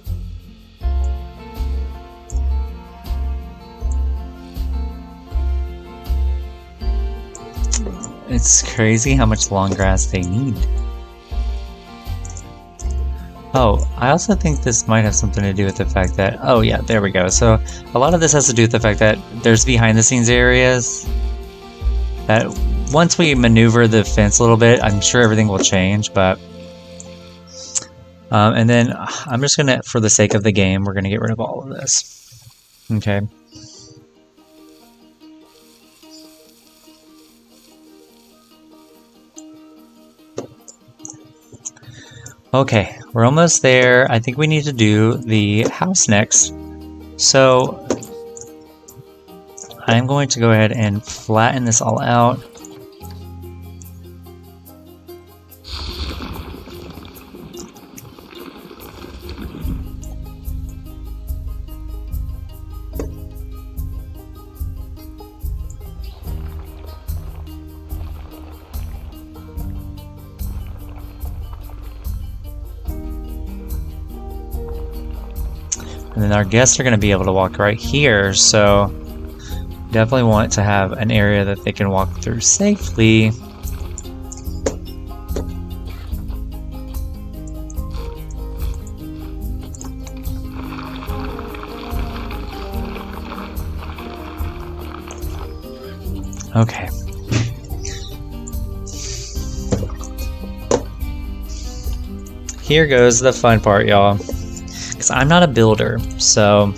It's crazy how much long grass they need. Oh, I also think this might have something to do with the fact that, oh yeah, there we go. So a lot of this has to do with the fact that there's behind the scenes areas that once we maneuver the fence a little bit, I'm sure everything will change, but and then I'm just gonna, for the sake of the game, we're gonna get rid of all of this. Okay. Okay, we're almost there. I think we need to do the house next. So I'm going to go ahead and flatten this all out. And then our guests are going to be able to walk right here, so definitely want to have an area that they can walk through safely. Okay. Here goes the fun part, y'all. Because I'm not a builder, so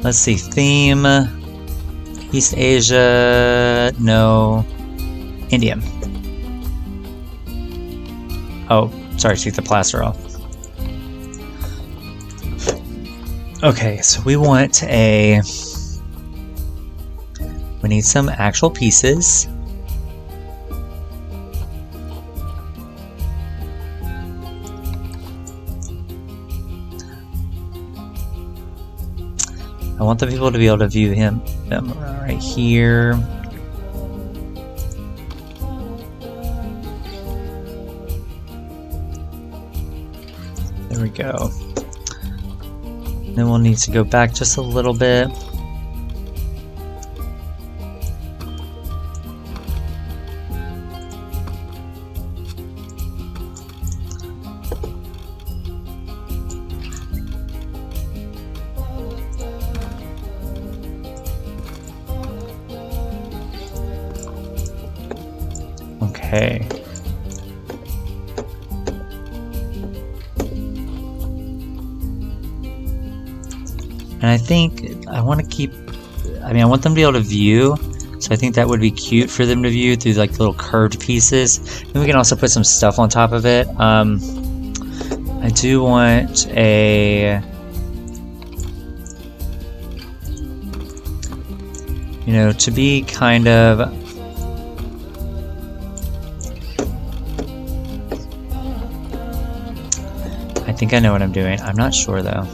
let's see. Theme, East Asia, no, India. Oh, sorry, take the plaster off. Okay, so we need some actual pieces. I want the people to be able to view them right here. There we go. Then we'll need to go back just a little bit. Okay. And I think I want to keep, I want them to be able to view, so I think that would be cute for them to view through like little curved pieces. And we can also put some stuff on top of it. I do want a, to be kind of, I think I know what I'm doing. I'm not sure though.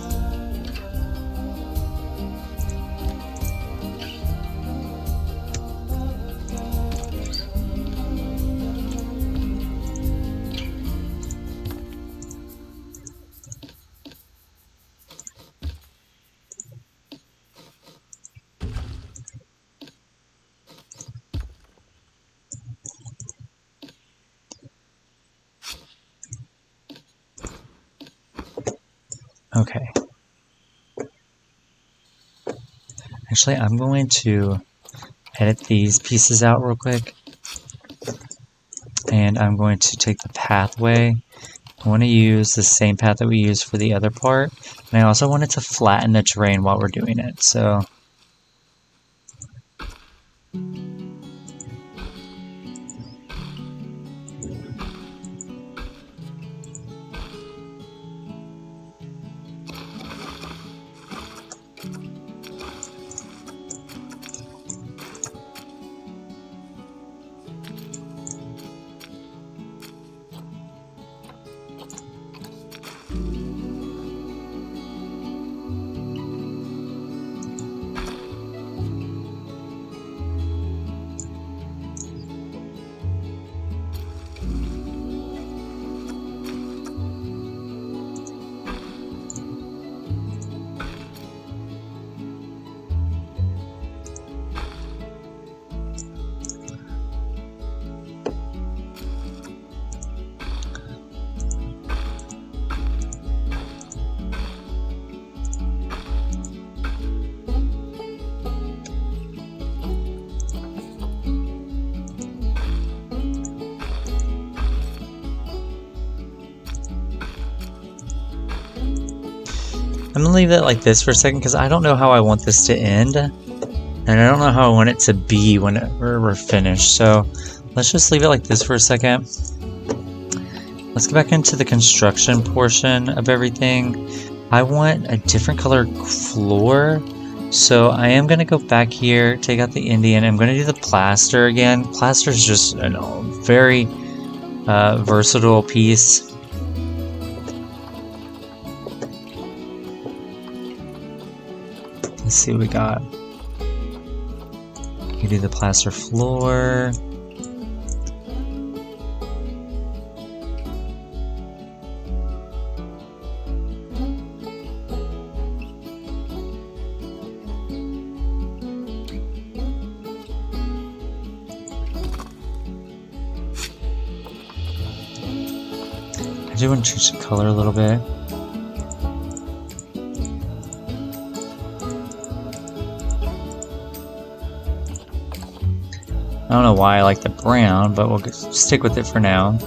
Okay. Actually, I'm going to edit these pieces out real quick. And I'm going to take the pathway. I want to use the same path that we used for the other part. And I also wanted to flatten the terrain while we're doing it. So I'm gonna leave it like this for a second because I don't know how I want this to end, and I don't know how I want it to be when we're finished. So let's just leave it like this for a second. Let's get back into the construction portion of everything. I want a different color floor, so I am gonna go back here, take out the Indian. I'm gonna do the plaster again. Plaster is just a very versatile piece. Let's see what we got. You do the plaster floor. do want to change the color a little bit. I don't know why I like the brown, but we'll stick with it for now.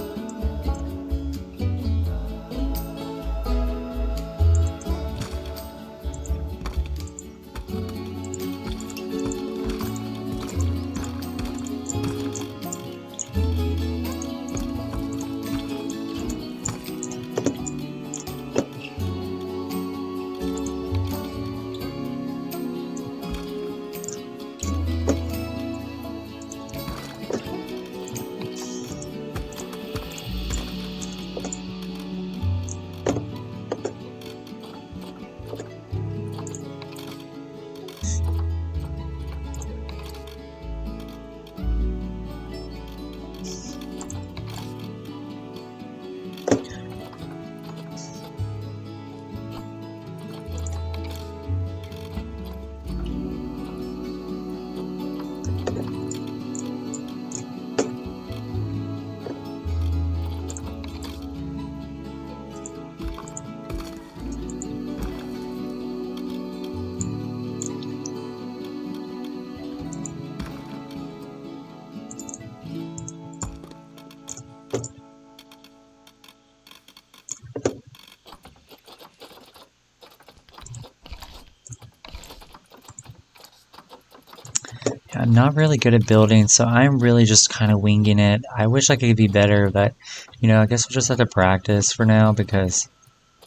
I'm not really good at building, so I'm really just kind of winging it. I wish I could be better, but, you know, I guess we'll just have to practice for now because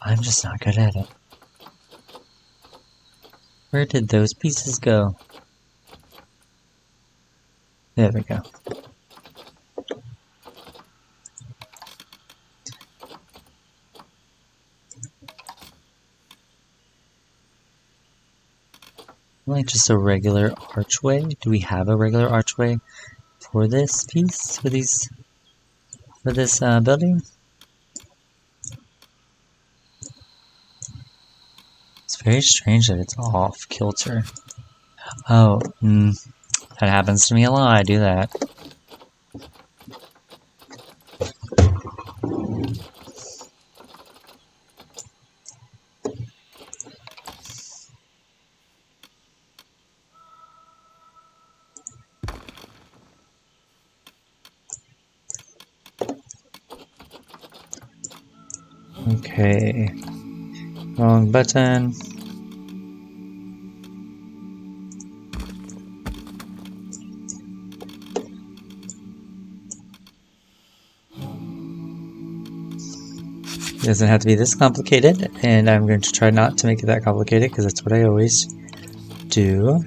I'm just not good at it. Where did those pieces go? There we go. Like just a regular archway. Do we have a regular archway for this piece? For this building? It's very strange that it's off kilter. Oh, that happens to me a lot. I do that. Okay, wrong button. It doesn't have to be this complicated, and I'm going to try not to make it that complicated because that's what I always do.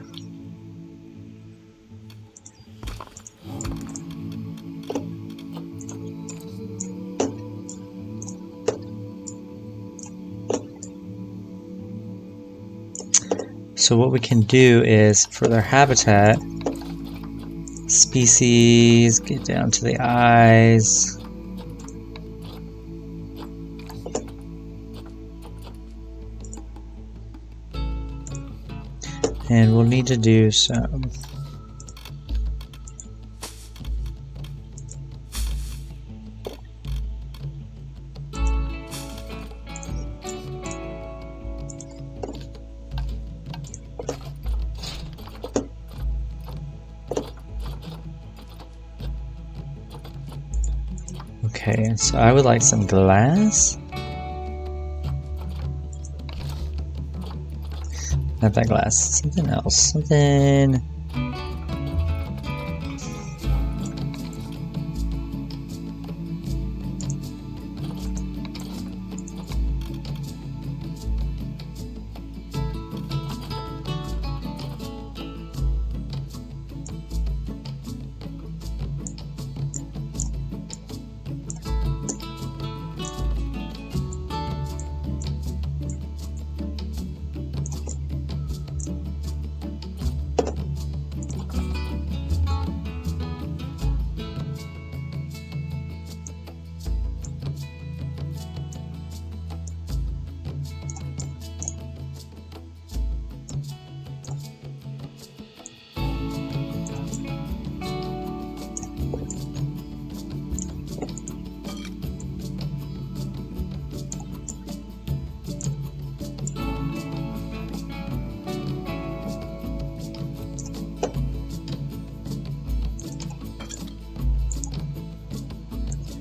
So what we can do is, for their habitat, species, get down to the eyes. And we'll need to do some okay, so I would like some glass. Not that glass, something else. Something.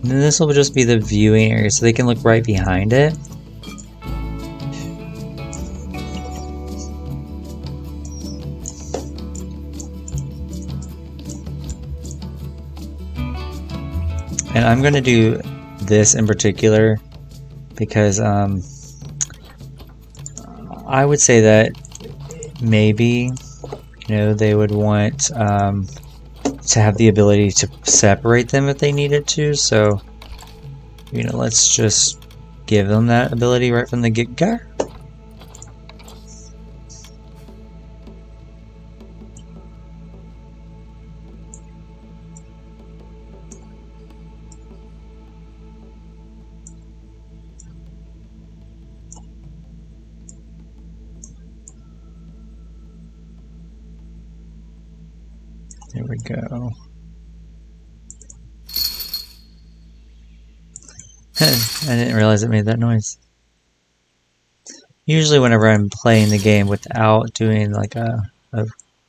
And then this will just be the viewing area, so they can look right behind it. And I'm going to do this in particular because I would say that maybe, you know, they would want to have the ability to separate them if they needed to. So, you know, let's just give them that ability right from the get-go. There we go. I didn't realize it made that noise. Usually whenever I'm playing the game without doing like a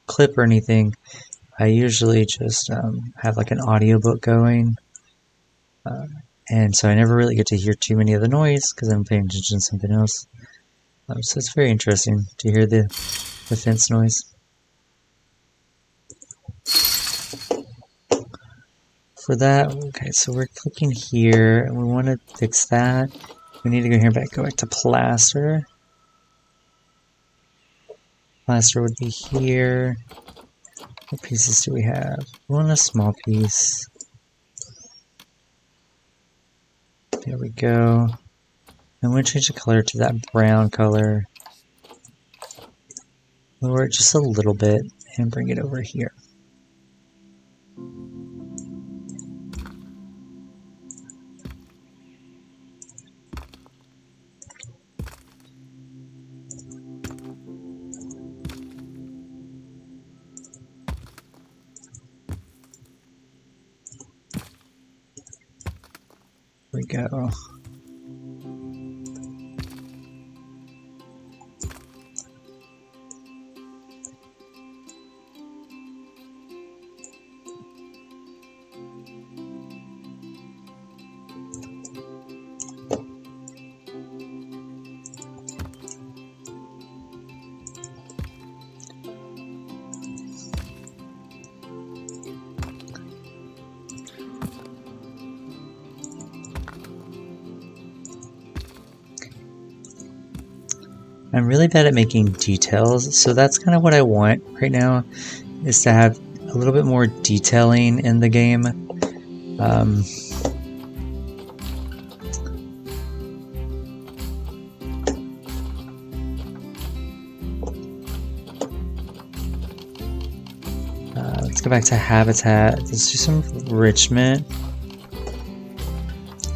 clip or anything, I usually just have like an audiobook going. And so I never really get to hear too many of the noise because I'm paying attention to something else. So it's very interesting to hear the fence noise. For that, okay, so we're clicking here and we want to fix that. We need to go here and go back to plaster. Plaster would be here. What pieces do we have? We want a small piece. There we go. I'm going to change the color to that brown color. Lower it just a little bit and bring it over here. There we go. I'm really bad at making details, so that's kind of what I want right now, is to have a little bit more detailing in the game. Let's go back to habitat. Let's do some enrichment.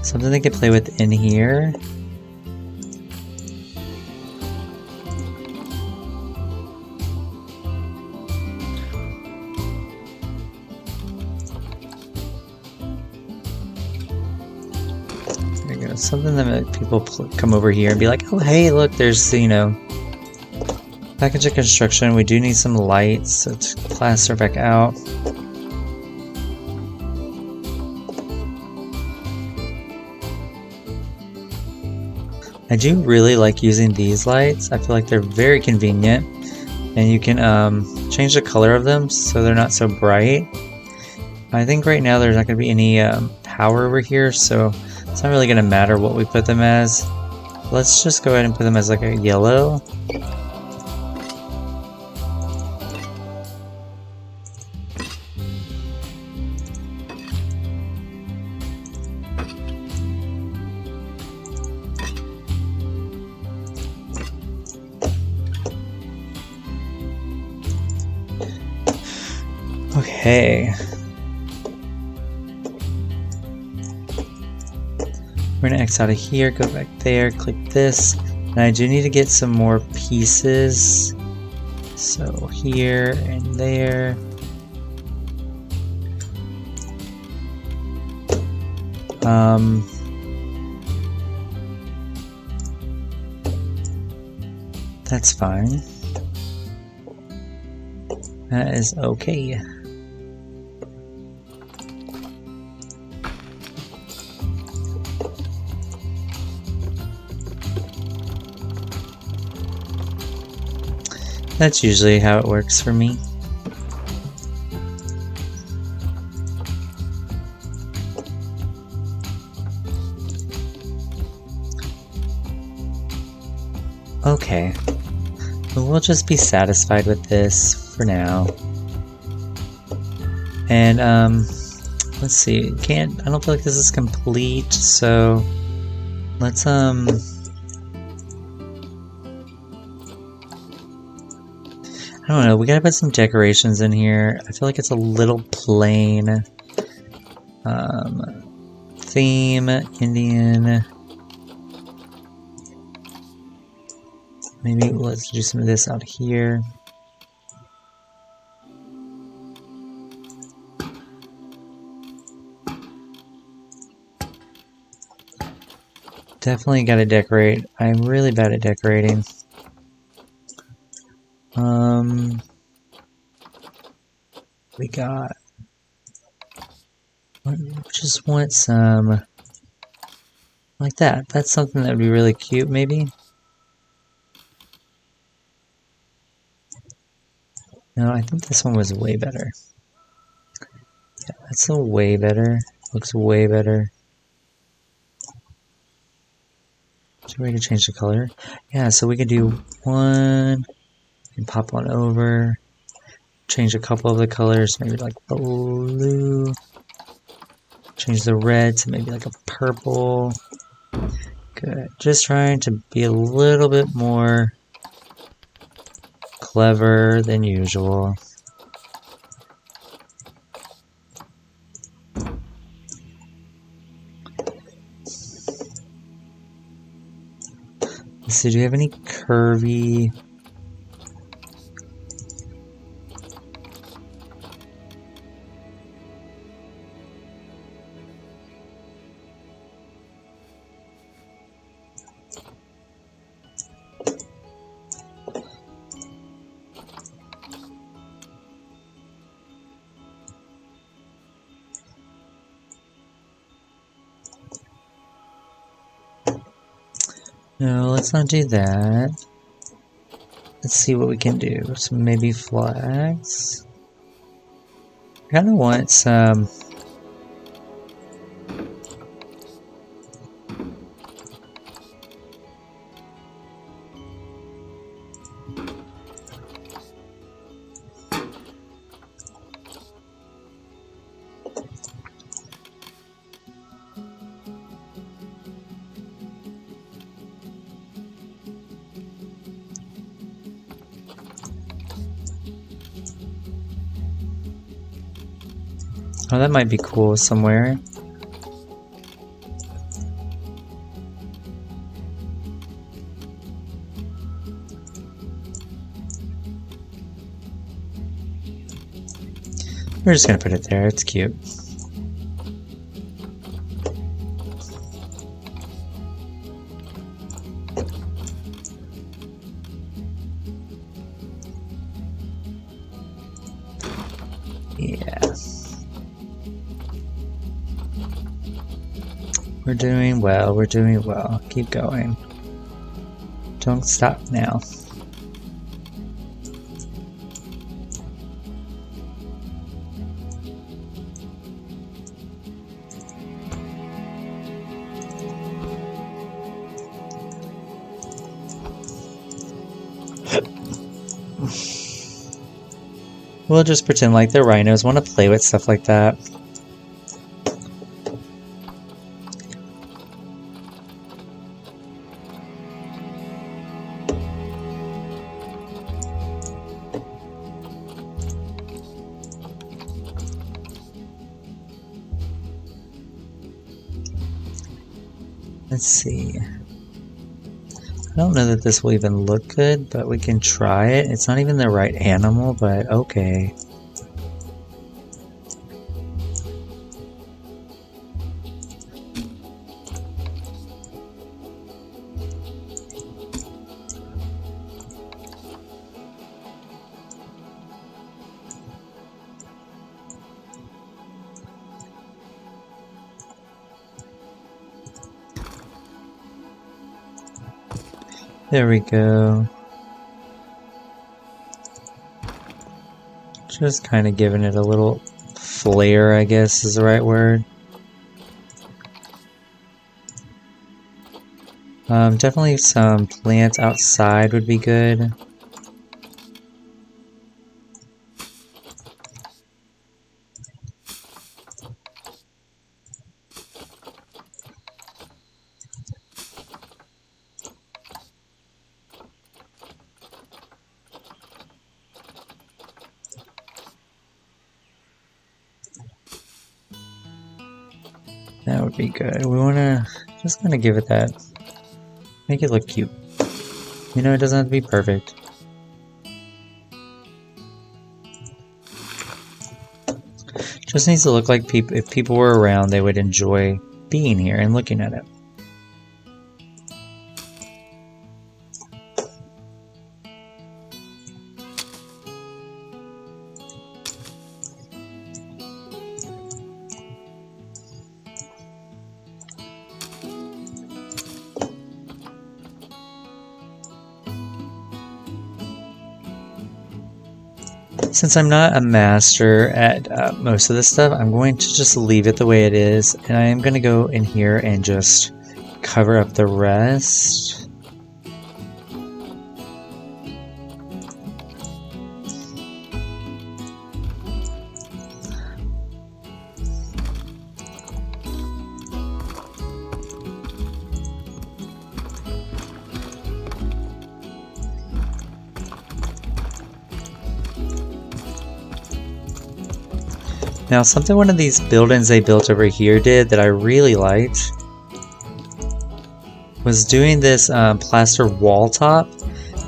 Something they can play with in here. Something that people come over here and be like, oh hey, look, there's, you know, package of construction. We do need some lights, so let's plaster back out. I do really like using these lights. I feel like they're very convenient, and you can change the color of them so they're not so bright. I think right now there's not going to be any power over here, so it's not really going to matter what we put them as. Let's just go ahead and put them as like a yellow. Okay. We're going to X out of here, go back there, click this. And I do need to get some more pieces. So here and there. That's fine. That is okay. That's usually how it works for me. Okay, we'll just be satisfied with this for now. And let's see. I don't feel like this is complete, so let's I don't know. We gotta put some decorations in here. I feel like it's a little plain. Theme Indian. Maybe let's do some of this out here. Definitely gotta decorate. I'm really bad at decorating. We got. Just want some. Like that. That's something that would be really cute, maybe. No, I think this one was way better. Yeah, that's a way better. Looks way better. Is there a way to change the color? Yeah, so we could do one and pop one over. Change a couple of the colors, maybe like blue. Change the red to maybe like a purple. Good. Just trying to be a little bit more clever than usual. Let's see, do we have any curvy? No, let's not do that. Let's see what we can do. So maybe flags. I kind of want some. Oh, that might be cool somewhere. We're just gonna put it there, it's cute. Yeah. We're doing well, we're doing well. Keep going. Don't stop now. We'll just pretend like they're rhinos, want to play with stuff like that. Let's see. I don't know that this will even look good, but we can try it. It's not even the right animal, but okay. There we go. Just kind of giving it a little flair, I guess is the right word. Definitely some plants outside would be good. That would be good. We want to just kind of give it that, make it look cute. You know, it doesn't have to be perfect. Just needs to look like if people were around, they would enjoy being here and looking at it. Since I'm not a master at most of this stuff, I'm going to just leave it the way it is, and I am going to go in here and just cover up the rest. Now, something one of these buildings they built over here did that I really liked was doing this plaster wall top.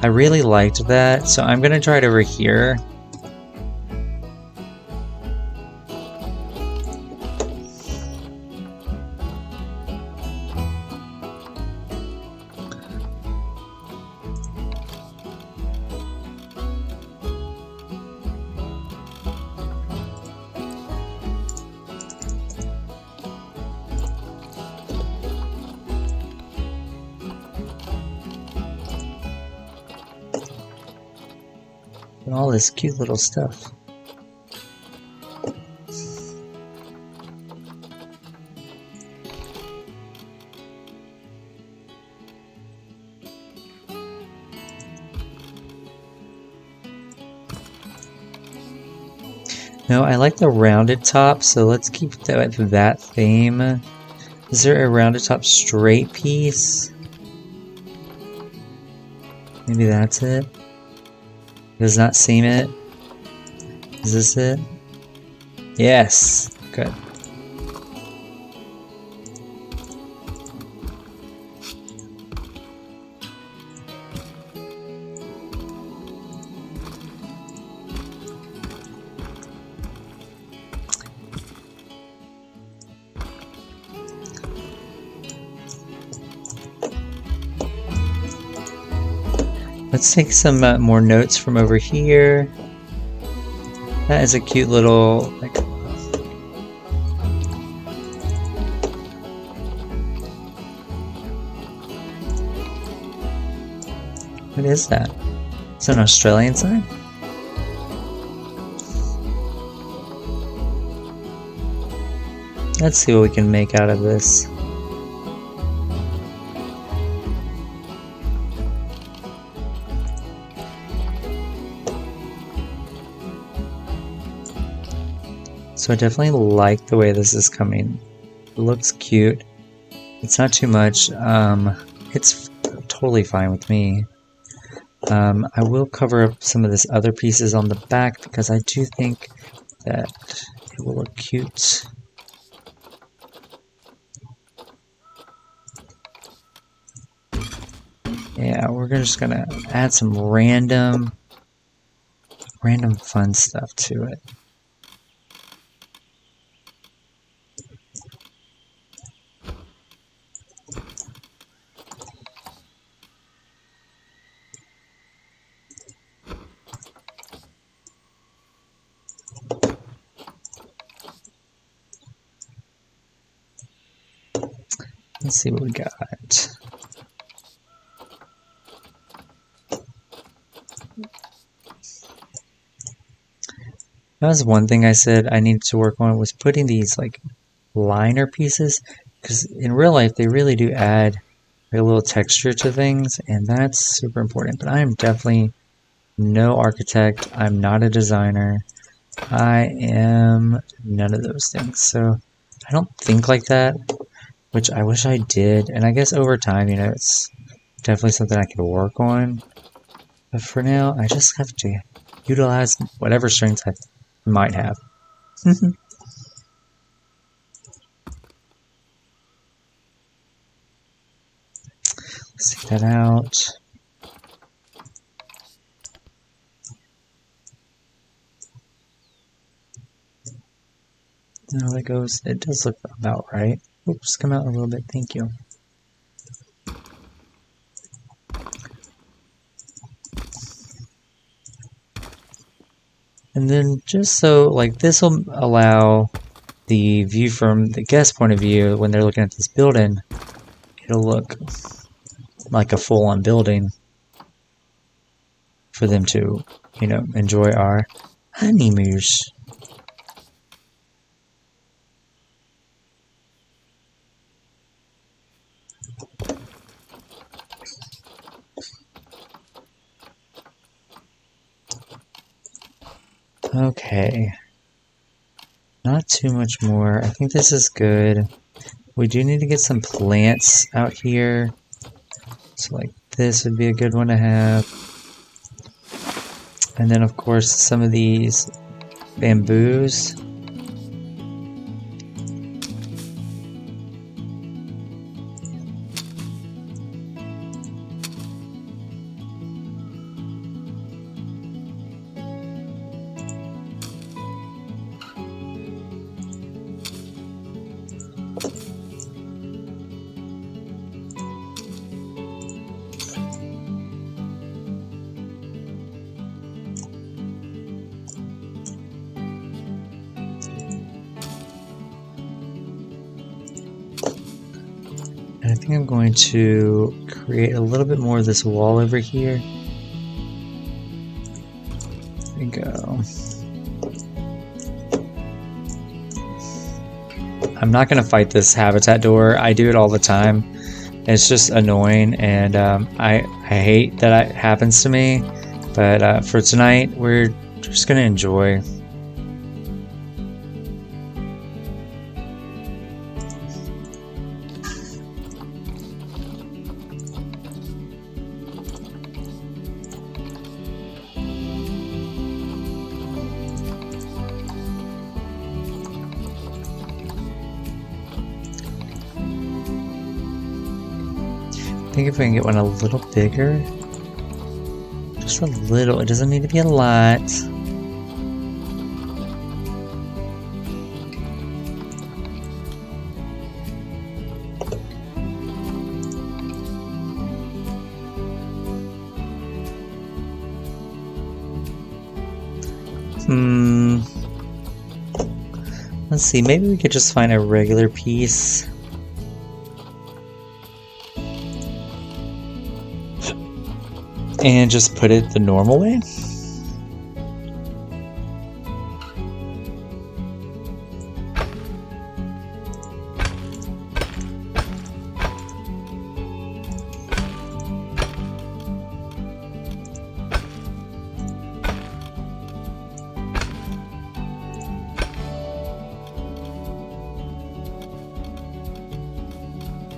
I really liked that, so I'm going to try it over here. All this cute little stuff. No, I like the rounded top, so let's keep that theme. Is there a rounded top straight piece? Maybe that's it. Does not seem it. Is this it? Yes. Good. Let's take some more notes from over here. That is a cute little, like, what is that? Is that an Australian sign? Let's see what we can make out of this. So I definitely like the way this is coming. It looks cute. It's not too much. It's totally fine with me. I will cover up some of this other pieces on the back because I do think that it will look cute. Yeah, we're just gonna add some random fun stuff to it. Let's see what we got. That was one thing I said I needed to work on, was putting these like liner pieces, because in real life they really do add a little texture to things, and that's super important. But I am definitely no architect. I'm not a designer. I am none of those things. So I don't think like that, which I wish I did. And I guess over time, you know, it's definitely something I could work on. But for now, I just have to utilize whatever strengths I might have. Let's take that out. Now that goes, it does look about right. Oops, come out a little bit, thank you. And then just so, like, this will allow the view from the guest point of view when they're looking at this building, it'll look like a full-on building for them to, you know, enjoy our honeymoons. Okay. Not too much more. I think this is good. We do need to get some plants out here. So like this would be a good one to have. And then of course some of these bamboos. And I think I'm going to create a little bit more of this wall over here. There we go. I'm not going to fight this habitat door. I do it all the time. It's just annoying, and I hate that it happens to me. But for tonight, we're just going to enjoy. I think if I can get one a little bigger, just a little, it doesn't need to be a lot. Let's see, maybe we could just find a regular piece. And just put it the normal way.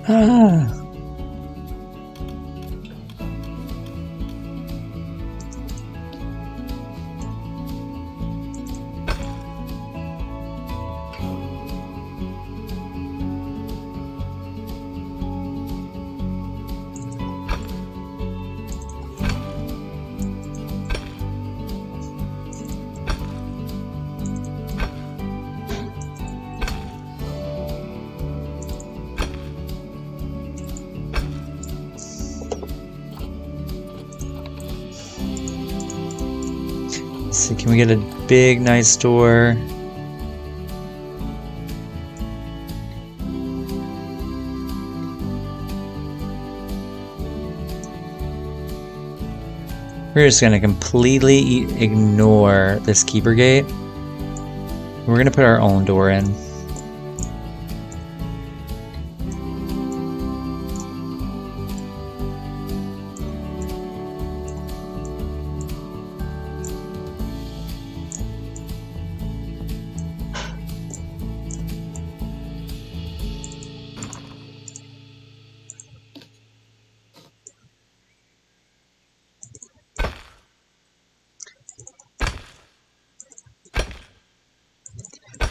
Ah. So can we get a big, nice door? We're just gonna completely ignore this keeper gate. We're gonna put our own door in.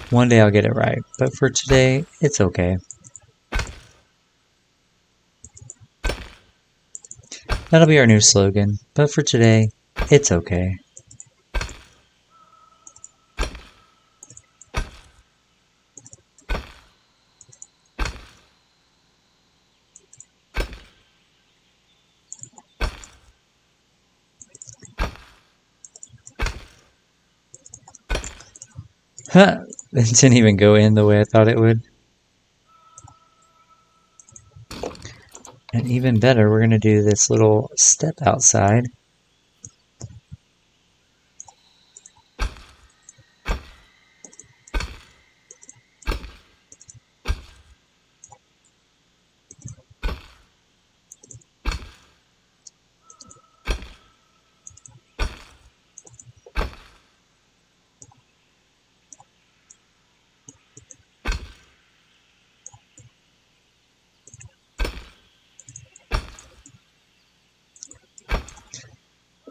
One day I'll get it right, but for today, it's okay. That'll be our new slogan, but for today, it's okay. Huh, it didn't even go in the way I thought it would. And even better, we're going to do this little step outside.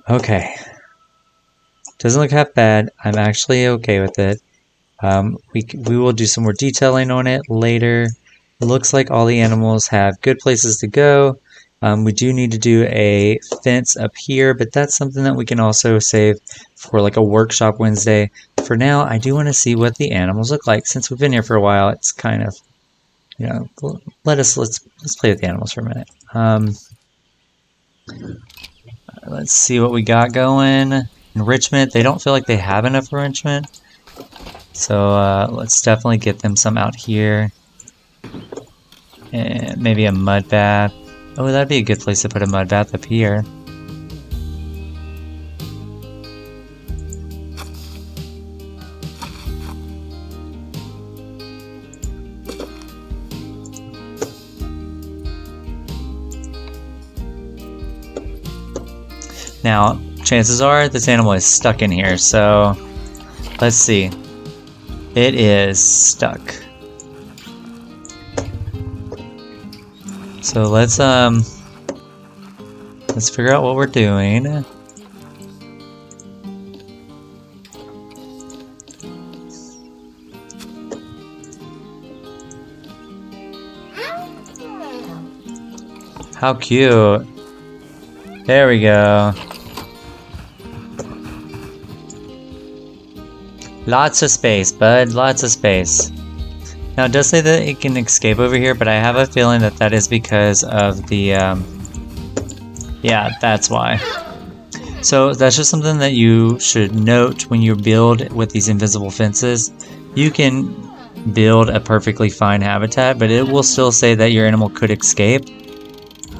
Okay. Doesn't look half bad. I'm actually okay with it. We will do some more detailing on it later. It looks like all the animals have good places to go. We do need to do a fence up here, but that's something that we can also save for like a workshop Wednesday. For now, I do want to see what the animals look like. Since we've been here for a while, it's kind of, you know, let's play with the animals for a minute. Let's see what we got going. Enrichment, they don't feel like they have enough enrichment. So let's definitely get them some out here. And maybe a mud bath. Oh, that'd be a good place to put a mud bath up here. Now, chances are this animal is stuck in here, so let's see. It is stuck. So let's figure out what we're doing. How cute. There we go. Lots of space, bud. Lots of space. Now, it does say that it can escape over here, but I have a feeling that that is because of the, yeah, that's why. So that's just something that you should note when you build with these invisible fences. You can build a perfectly fine habitat, but it will still say that your animal could escape.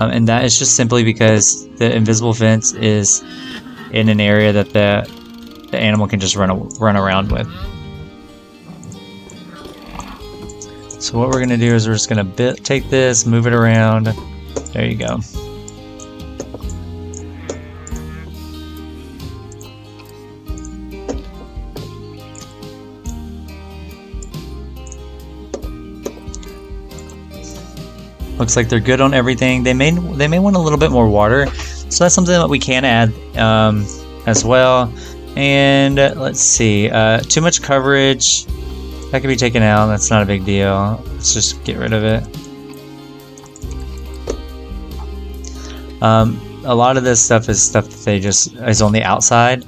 And that is just simply because the invisible fence is in an area that the animal can just run around with. So what we're going to do is we're just going to take this, move it around. There you go. Looks like they're good on everything. They may want a little bit more water, so that's something that we can add as well. And let's see, too much coverage, that can be taken out. That's not a big deal. Let's just get rid of it. A lot of this stuff is stuff that they just is on the outside.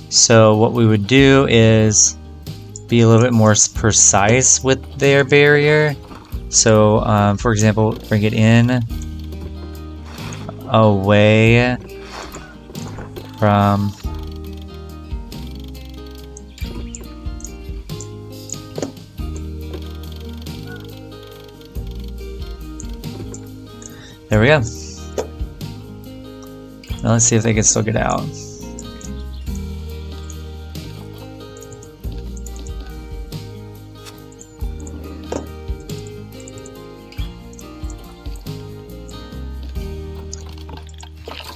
So what we would do is be a little bit more precise with their barrier. So, for example, bring it in away from there we go. Now let's see if they can still get out.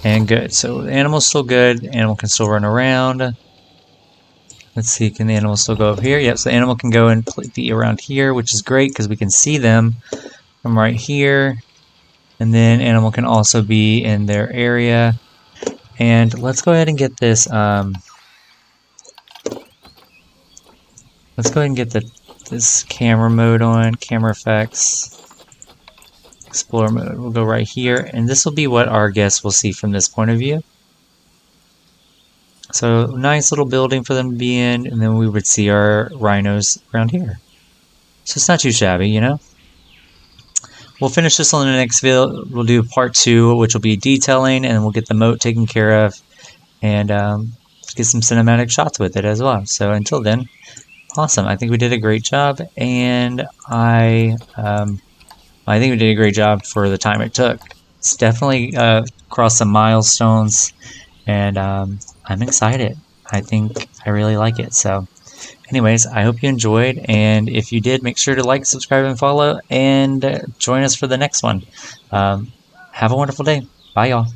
And good. So the animal's still good. The animal can still run around. Let's see, can the animal still go up here? Yep, so the animal can go and be around here, which is great because we can see them from right here. And then animal can also be in their area. And let's go ahead and get this, let's go ahead and get this camera mode on, camera effects, explore mode. We'll go right here, and this will be what our guests will see from this point of view. So nice little building for them to be in, and then we would see our rhinos around here. So it's not too shabby, you know? We'll finish this on the next video. We'll do part 2, which will be detailing, and we'll get the moat taken care of, and get some cinematic shots with it as well. So until then, awesome. I think we did a great job, and I think we did a great job for the time it took. It's definitely crossed some milestones, and I'm excited. I think I really like it. So anyways, I hope you enjoyed, and if you did, make sure to like, subscribe, and follow, and join us for the next one. Have a wonderful day. Bye, y'all.